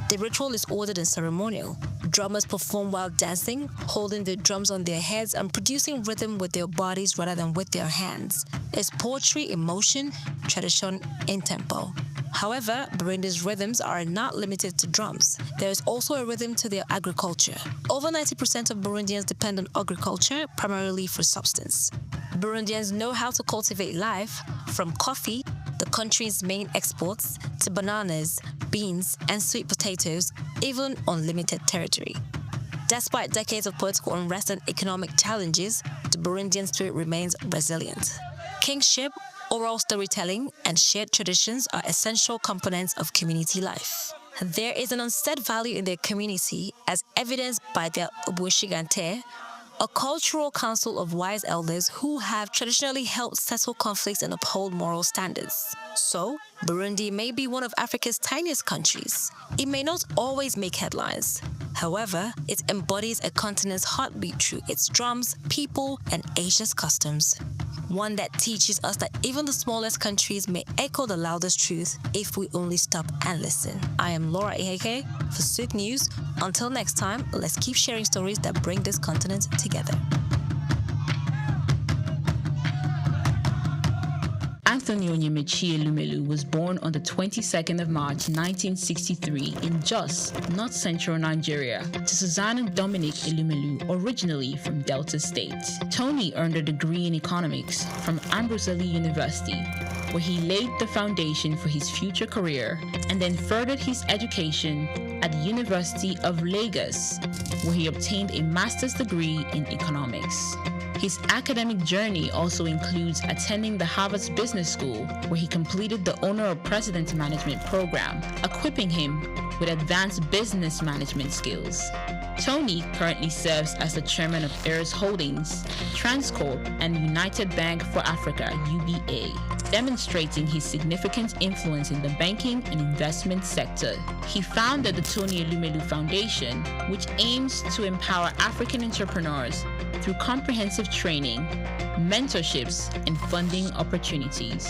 The ritual is ordered and ceremonial. Drummers perform while dancing, holding their drums on their heads and producing rhythm with their bodies rather than with their hands. It's poetry in motion, tradition in tempo. However, Burundi's rhythms are not limited to drums. There is also a rhythm to their agriculture. Over 90% of Burundians depend on agriculture, primarily for substance. Burundians know how to cultivate life, from coffee, the country's main exports, to bananas, beans, and sweet potatoes, even on limited territory. Despite decades of political unrest and economic challenges, the Burundian spirit remains resilient. Kingship, oral storytelling, and shared traditions are essential components of community life. There is an unsaid value in their community, as evidenced by their Obushigante, a cultural council of wise elders who have traditionally helped settle conflicts and uphold moral standards. So, Burundi may be one of Africa's tiniest countries. It may not always make headlines. However, it embodies a continent's heartbeat through its drums, people, and Asia's customs. One that teaches us that even the smallest countries may echo the loudest truth if we only stop and listen. I am Laura Iheke for Souq News. Until next time, let's keep sharing stories that bring this continent together. Anthony Onyemaechi Elumelu was born on the 22nd of March 1963 in Jos, North Central Nigeria, to Susanna Dominic Elumelu, originally from Delta State. Tony earned a degree in economics from Ambrose Ali University, where he laid the foundation for his future career, and then furthered his education at the University of Lagos, where he obtained a master's degree in economics. His academic journey also includes attending the Harvard Business School, where he completed the Owner of President Management program, equipping him with advanced business management skills. Tony currently serves as the chairman of Heirs Holdings, Transcorp, and United Bank for Africa, UBA, demonstrating his significant influence in the banking and investment sector. He founded the Tony Elumelu Foundation, which aims to empower African entrepreneurs through comprehensive training, mentorships, and funding opportunities.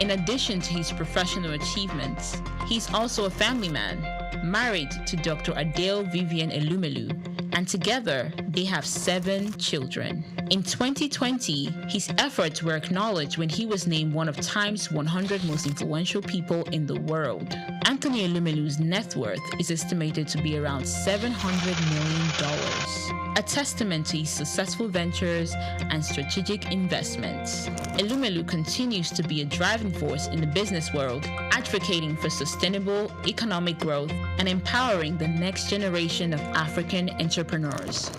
In addition to his professional achievements, he's also a family man, married to Dr. Adele Vivian Elumelu, and together they have 7 children. In 2020, his efforts were acknowledged when he was named one of Time's 100 most influential people in the world. Anthony Elumelu's net worth is estimated to be around $700 million, a testament to his successful ventures and strategic investments. Elumelu continues to be a driving force in the business world, advocating for sustainable economic growth and empowering the next generation of African entrepreneurs.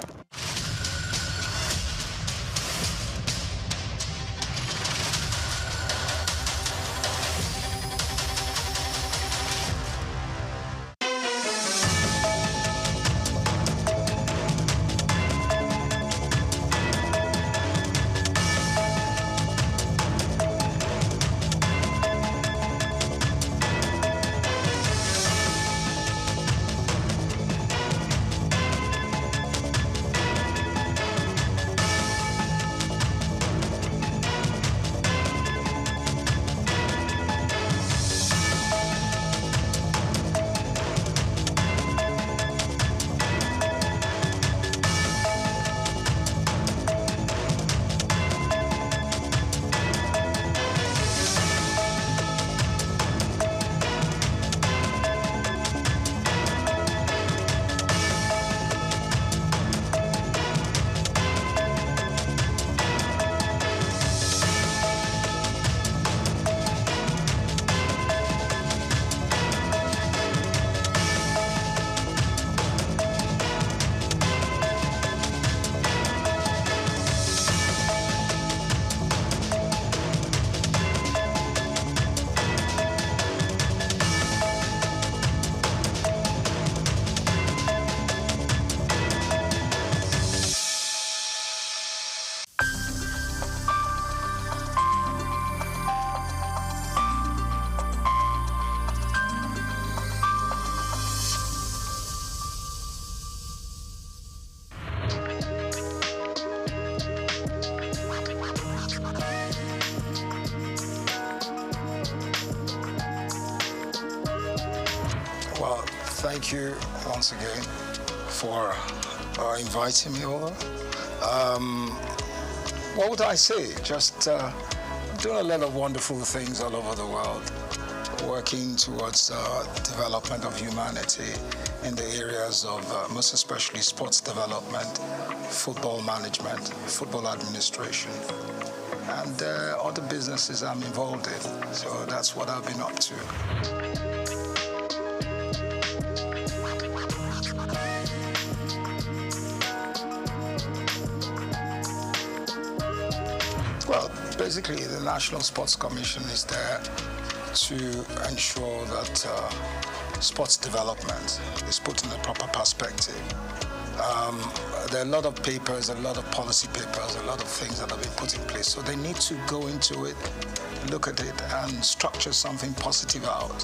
Thank you once again for inviting me over. What would I say? Just doing a lot of wonderful things all over the world. working towards development of humanity in the areas of most especially sports development, football management, football administration, and other businesses I'm involved in. So that's what I've been up to. Well, basically, the National Sports Commission is there to ensure that sports development is put in the proper perspective. There are a lot of papers, a lot of policy papers, a lot of things that have been put in place. So they need to go into it, look at it, and structure something positive out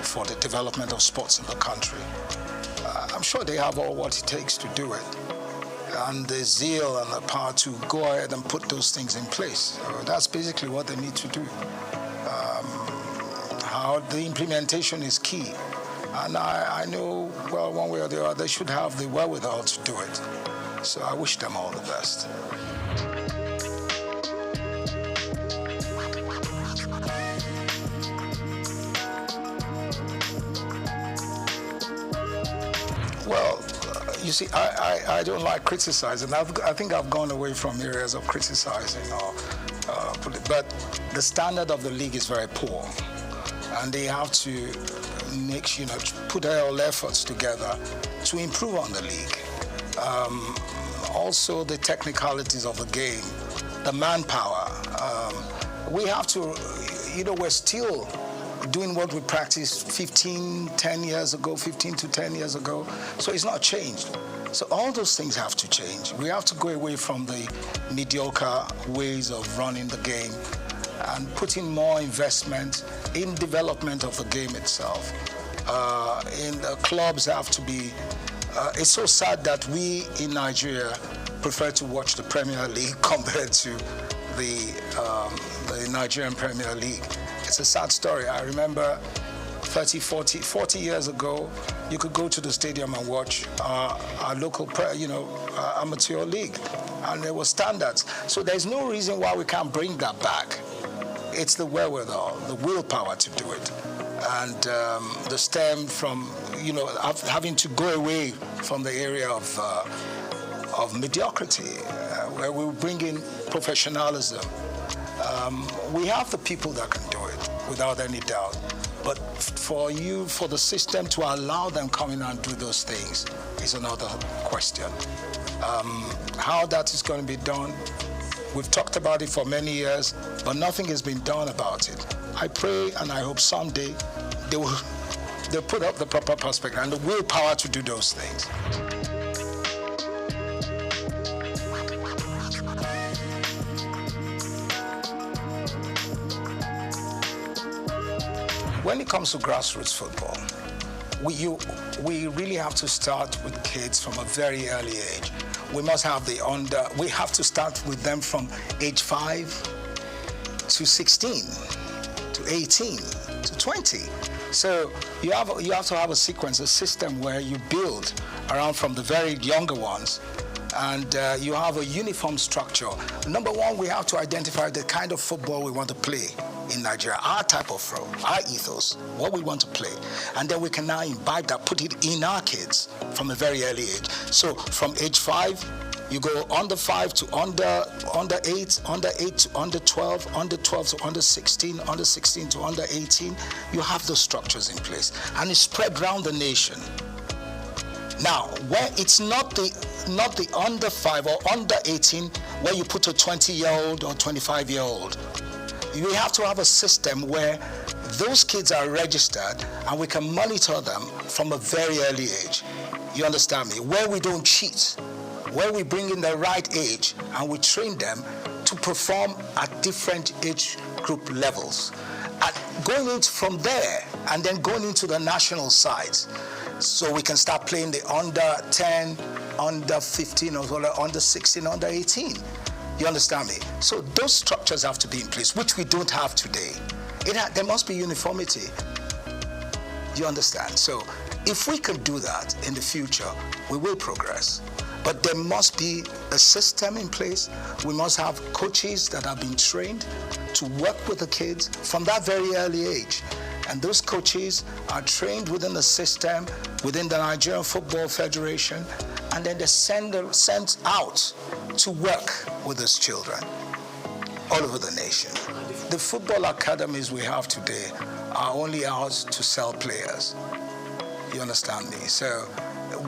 for the development of sports in the country. I'm sure they have all what it takes to do it, and the zeal and the power to go ahead and put those things in place. So that's basically what they need to do. How the implementation is key. And I know, well, one way or the other, they should have the wherewithal to do it. So I wish them all the best. Well, you see, I don't like criticizing. I think I've gone away from areas of criticizing, but the standard of the league is very poor. And they have to put all efforts together to improve on the league. Also the technicalities of the game, the manpower. We have to, we're still doing what we practiced 15 to 10 years ago. So it's not changed. So all those things have to change. We have to go away from the mediocre ways of running the game and put in more investment in development of the game itself. In the clubs have to be, it's so sad that we in Nigeria prefer to watch the Premier League compared to the Nigerian Premier League. It's a sad story. I remember 40 years ago, you could go to the stadium and watch our local, amateur league, and there were standards. So there's no reason why we can't bring that back. It's the wherewithal, the willpower to do it, and the stem from, having to go away from the area of mediocrity, where we bring in professionalism. We have the people that can do it, without any doubt. But for the system to allow them come in and do those things is another question. How that is going to be done, we've talked about it for many years, but nothing has been done about it. I pray and I hope someday they'll put up the proper perspective and the willpower to do those things. When it comes to grassroots football, we really have to start with kids from a very early age. We must have we have to start with them from age 5 to 16, to 18, to 20. So you have to have a sequence, a system where you build around from the very younger ones, and you have a uniform structure. Number one, we have to identify the kind of football we want to play in Nigeria, our type of flow, our ethos, what we want to play. And then we can now imbibe that, put it in our kids from a very early age. So from age 5, you go under 5 to under 8, under 8 to under 12, under 12 to under 16, under 16 to under 18. You have those structures in place. And it's spread around the nation. Now, where it's not the under 5 or under 18 where you put a 20-year-old or 25-year-old. You have to have a system where those kids are registered and we can monitor them from a very early age. You understand me? Where we don't cheat, where we bring in the right age and we train them to perform at different age group levels. And going into from there and then going into the national sides, so we can start playing the under 10, under 15, or under 16, under 18. You understand me? So those structures have to be in place, which we don't have today. There must be uniformity. You understand? So if we can do that in the future, we will progress. But there must be a system in place. We must have coaches that have been trained to work with the kids from that very early age. And those coaches are trained within the system, within the Nigerian Football Federation, and then they're sent out to work with those children all over the nation. The football academies we have today are only out to sell players. You understand me? So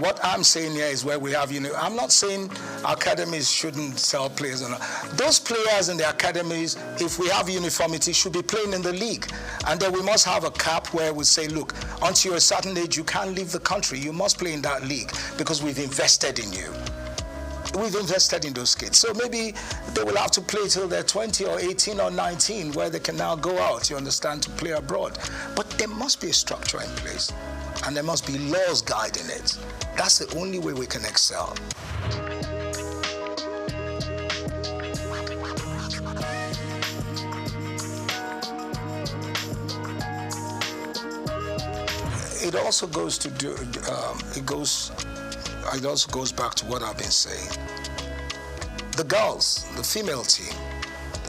what I'm saying here is where we have, I'm not saying academies shouldn't sell players or not. Those players in the academies, if we have uniformity, should be playing in the league. And then we must have a cap where we say, look, until you're a certain age, you can't leave the country. You must play in that league because we've invested in you. We've invested in those kids. So maybe they will have to play till they're 20 or 18 or 19 where they can now go out, you understand, to play abroad. But there must be a structure in place. And there must be laws guiding it. That's the only way we can excel. It also goes to it also goes back to what I've been saying. The girls, the female team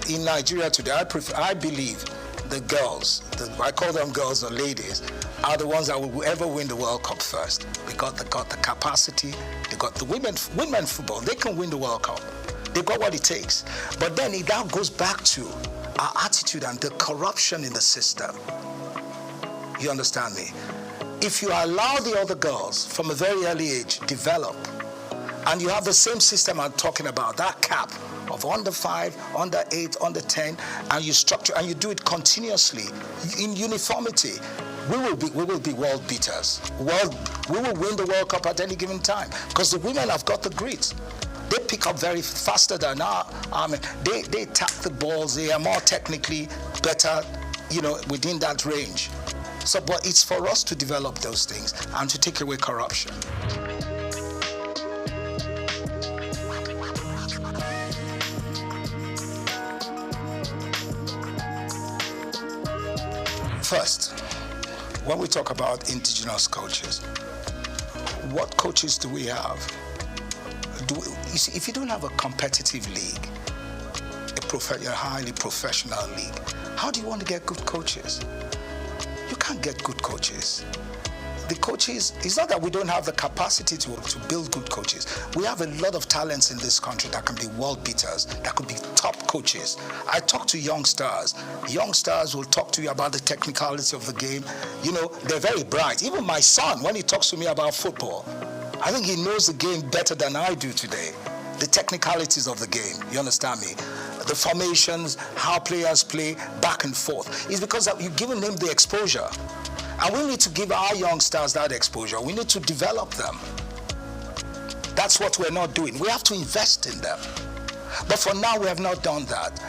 in Nigeria today, I believe the girls, I call them girls or ladies, are the ones that will ever win the World Cup first. They got the capacity, they got the women football, they can win the World Cup. They've got what it takes. But then it now goes back to our attitude and the corruption in the system. You understand me? If you allow the other girls from a very early age develop, and you have the same system I'm talking about, that cap of under 5, under 8, under 10, and you structure and you do it continuously in uniformity, we will be world beaters. We will win the World Cup at any given time because the women have got the grit. They pick up very faster than our army. They tap the balls. They are more technically better, within that range. So, but it's for us to develop those things and to take away corruption. First, when we talk about indigenous coaches, what coaches do we have? You see, if you don't have a competitive league, a highly professional league, how do you want to get good coaches? You can't get good coaches. The coaches, it's not that we don't have the capacity to build good coaches. We have a lot of talents in this country that can be world beaters, that could be top coaches. I talk to young stars. Young stars will talk to you about the technicality of the game. They're very bright. Even my son, when he talks to me about football, I think he knows the game better than I do today. The technicalities of the game, you understand me? The formations, how players play back and forth. It's because you've given them the exposure. And we need to give our young stars that exposure. We need to develop them. That's what we're not doing. We have to invest in them. But for now, we have not done that.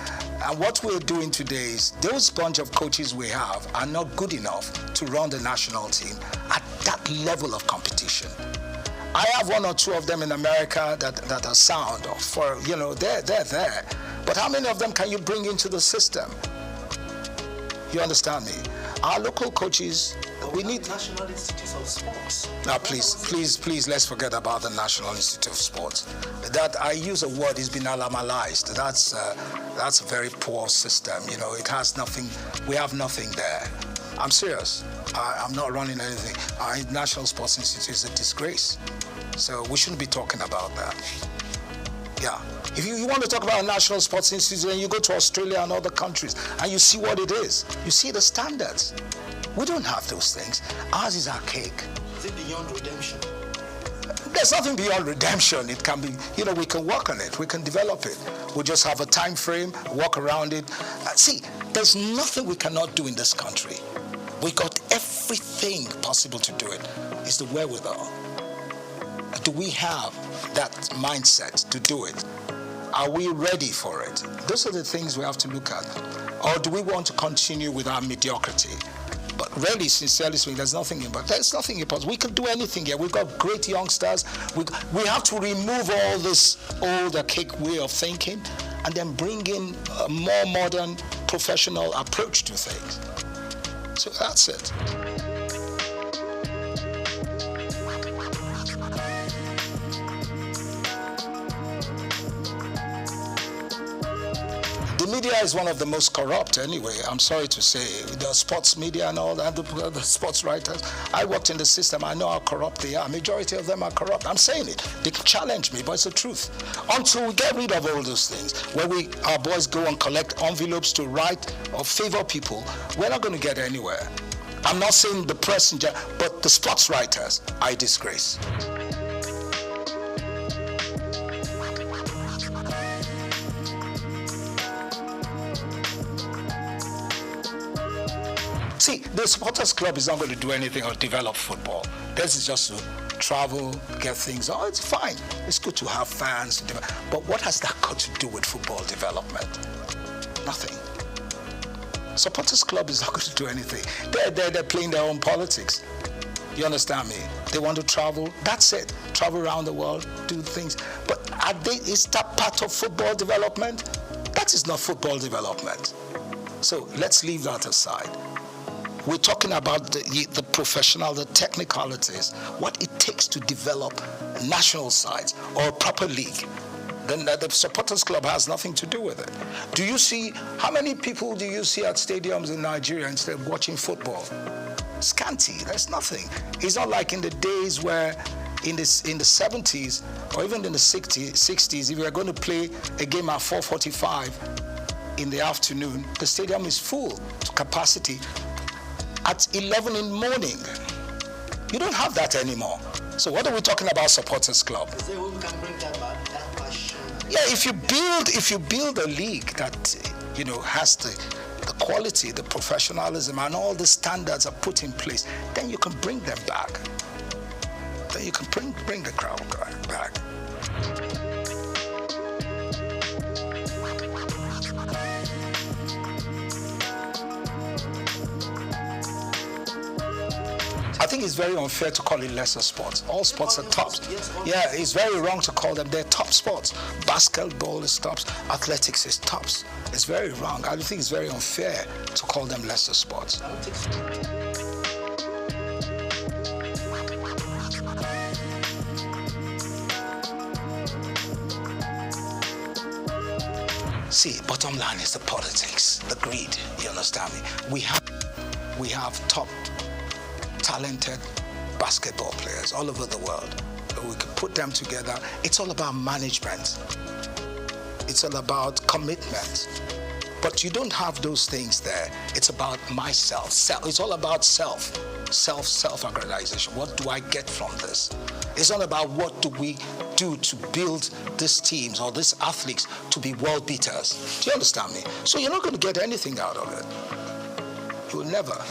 And what we're doing today is those bunch of coaches we have are not good enough to run the national team at that level of competition. I have one or two of them in America that are sound, they're there. But how many of them can you bring into the system? You understand me? Our local coaches, we need National Institute of Sports. Now, please, let's forget about the National Institute of Sports. That I use a word, it's been alamalized. That's a very poor system. It has nothing. We have nothing there. I'm serious. I'm not running anything. Our National Sports Institute is a disgrace. So we shouldn't be talking about that. Yeah. If you want to talk about a National Sports Institute, then you go to Australia and other countries and you see what it is. You see the standards. We don't have those things. Ours is archaic. Is it beyond redemption? There's nothing beyond redemption. It can be, we can work on it. We can develop it. We just have a time frame, work around it. See, there's nothing we cannot do in this country. We got everything possible to do it. It's the wherewithal. Do we have that mindset to do it? Are we ready for it? Those are the things we have to look at. Or do we want to continue with our mediocrity? But really, sincerely speaking, there's nothing impossible. We can do anything here. We've got great youngsters. We have to remove all this old, archaic way of thinking and then bring in a more modern, professional approach to things. So that's it. The media is one of the most corrupt anyway, I'm sorry to say. The sports media and all that, the sports writers. I worked in the system, I know how corrupt they are. Majority of them are corrupt. I'm saying it. They can challenge me, but it's the truth. Until we get rid of all those things, where our boys go and collect envelopes to write or favor people, we're not going to get anywhere. I'm not saying the press, but the sports writers are a disgrace. See, the supporters club is not going to do anything or develop football. This is just to travel, get things. Oh, it's fine. It's good to have fans. But what has that got to do with football development? Nothing. Supporters club is not going to do anything. They're playing their own politics. You understand me? They want to travel. That's it. Travel around the world, do things. But is that part of football development? That is not football development. So let's leave that aside. We're talking about the professional, the technicalities, what it takes to develop national sides or a proper league. Then the supporters club has nothing to do with it. Do you see, how many people do you see at stadiums in Nigeria instead of watching football? Scanty, there's nothing. It's not like in the days where in the 70s or even in the 60s, if you're going to play a game at 4:45 in the afternoon, the stadium is full to capacity. At 11 in the morning. You don't have that anymore. So what are we talking about supporters club? Is there a way we can bring that back, that passion? Yeah, if you build a league that has the quality, the professionalism, and all the standards are put in place, then you can bring them back. Then you can bring the crowd back. I think it's very unfair to call it lesser sports. All sports are tops. Yeah, it's very wrong to call them. They're top sports. Basketball is tops. Athletics is tops. It's very wrong. I think it's very unfair to call them lesser sports. See, bottom line is the politics, the greed. You understand me? We have top talented basketball players all over the world. We can put them together. It's all about management. It's all about commitment. But you don't have those things there. It's about myself. It's all about self-aggrandization. What do I get from this? It's not about what do we do to build these teams or these athletes to be world beaters. Do you understand me? So you're not going to get anything out of it. You will never.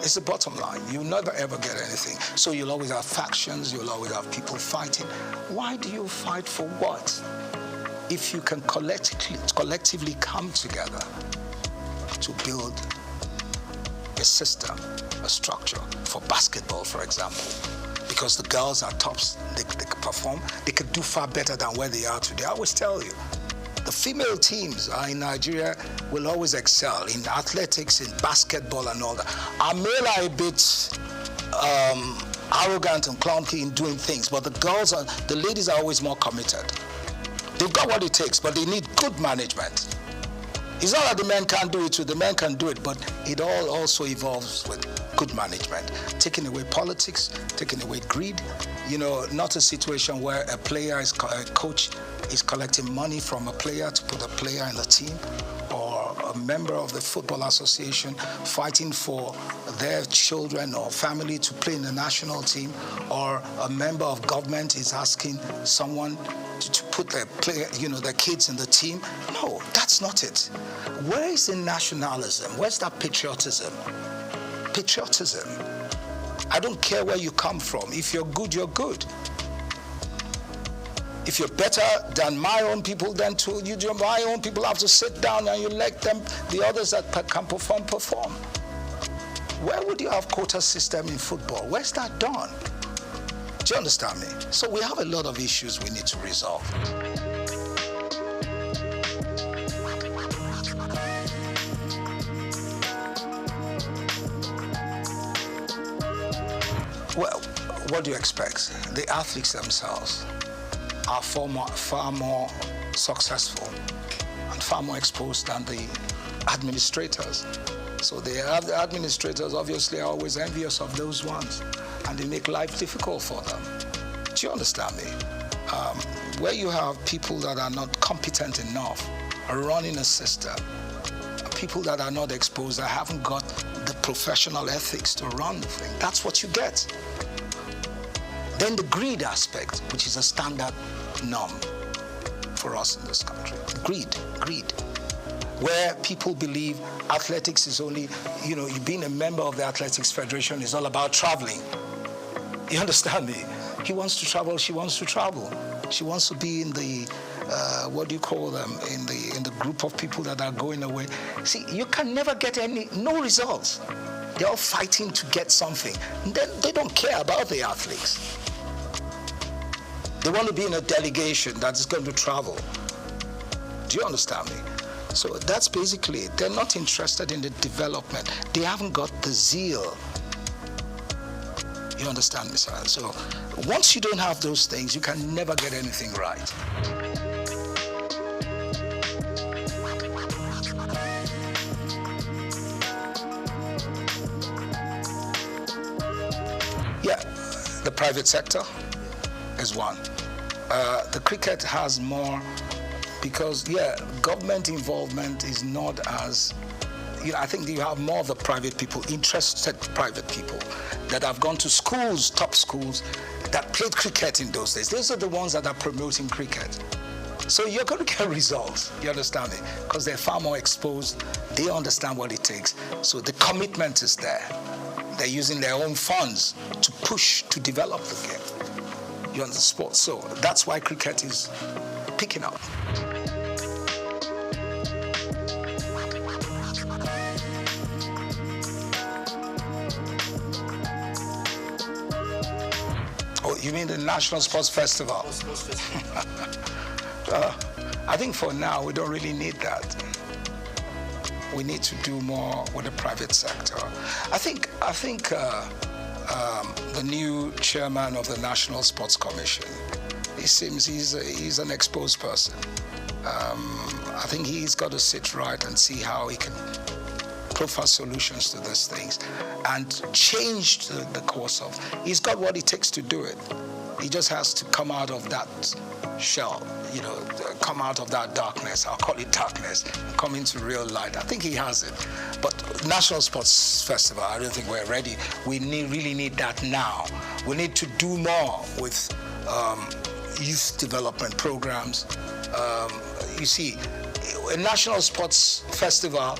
It's the bottom line. You'll never ever get anything. So you'll always have factions, you'll always have people fighting. Why do you fight for what? If you can collectively come together to build a system, a structure for basketball, for example, because the girls are tops, they can perform, they can do far better than where they are today. I always tell you, the female teams in Nigeria will always excel in athletics, in basketball and all that. Our male are a bit arrogant and clunky in doing things, but the ladies are always more committed. They've got what it takes, but they need good management. It's not that the men can't do it too, the men can do it, but it all also evolves with good management. Taking away politics, taking away greed, not a situation where a coach is collecting money from a player to put a player in the team, or a member of the football association fighting for their children or family to play in the national team, or a member of government is asking someone to put their kids in the team. No, that's not it. Where is the nationalism? Where's that patriotism? Patriotism. I don't care where you come from. If you're good, you're good. If you're better than my own people, then my own people have to sit down and you let them, the others that can perform. Where would you have quota system in football? Where's that done? Do you understand me? So we have a lot of issues we need to resolve. Well, what do you expect? The athletes themselves are far more successful and far more exposed than the administrators. So the administrators obviously are always envious of those ones, and they make life difficult for them. Do you understand me? Where you have people that are not competent enough running a system, people that are not exposed, that haven't got the professional ethics to run the thing, that's what you get. Then the greed aspect, which is a standard norm for us in this country. Greed. Where people believe athletics is only, being a member of the Athletics Federation is all about traveling. You understand me? He wants to travel, she wants to travel. She wants to be in the, in the group of people that are going away. See, you can never get no results. They're all fighting to get something. And then they don't care about the athletes. They want to be in a delegation that's going to travel. Do you understand me? So that's basically it. They're not interested in the development. They haven't got the zeal. You understand me, sir? So once you don't have those things, you can never get anything right. Yeah, the private sector is one. The cricket has more because, government involvement is not as, I think you have more of the private people, interested private people that have gone to schools, top schools, that played cricket in those days. Those are the ones that are promoting cricket. So you're going to get results, you understand me? Because they're far more exposed, they understand what it takes. So the commitment is there. They're using their own funds to push, to develop the game. You understand sports. So that's why cricket is picking up. Oh, you mean the National Sports Festival? I think for now we don't really need that. We need to do more with the private sector. I think the new chairman of the National Sports Commission, he seems he's an exposed person. I think he's got to sit right and see how he can profile solutions to these things and change the course of. He's got what it takes to do it. He just has to come out of that shell, come out of that darkness. I'll call it darkness, come into real light. I think he has it. But National Sports Festival, I don't think we're ready. We really need that now. We need to do more with youth development programs. You see, a National Sports Festival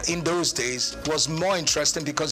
in those days was more interesting because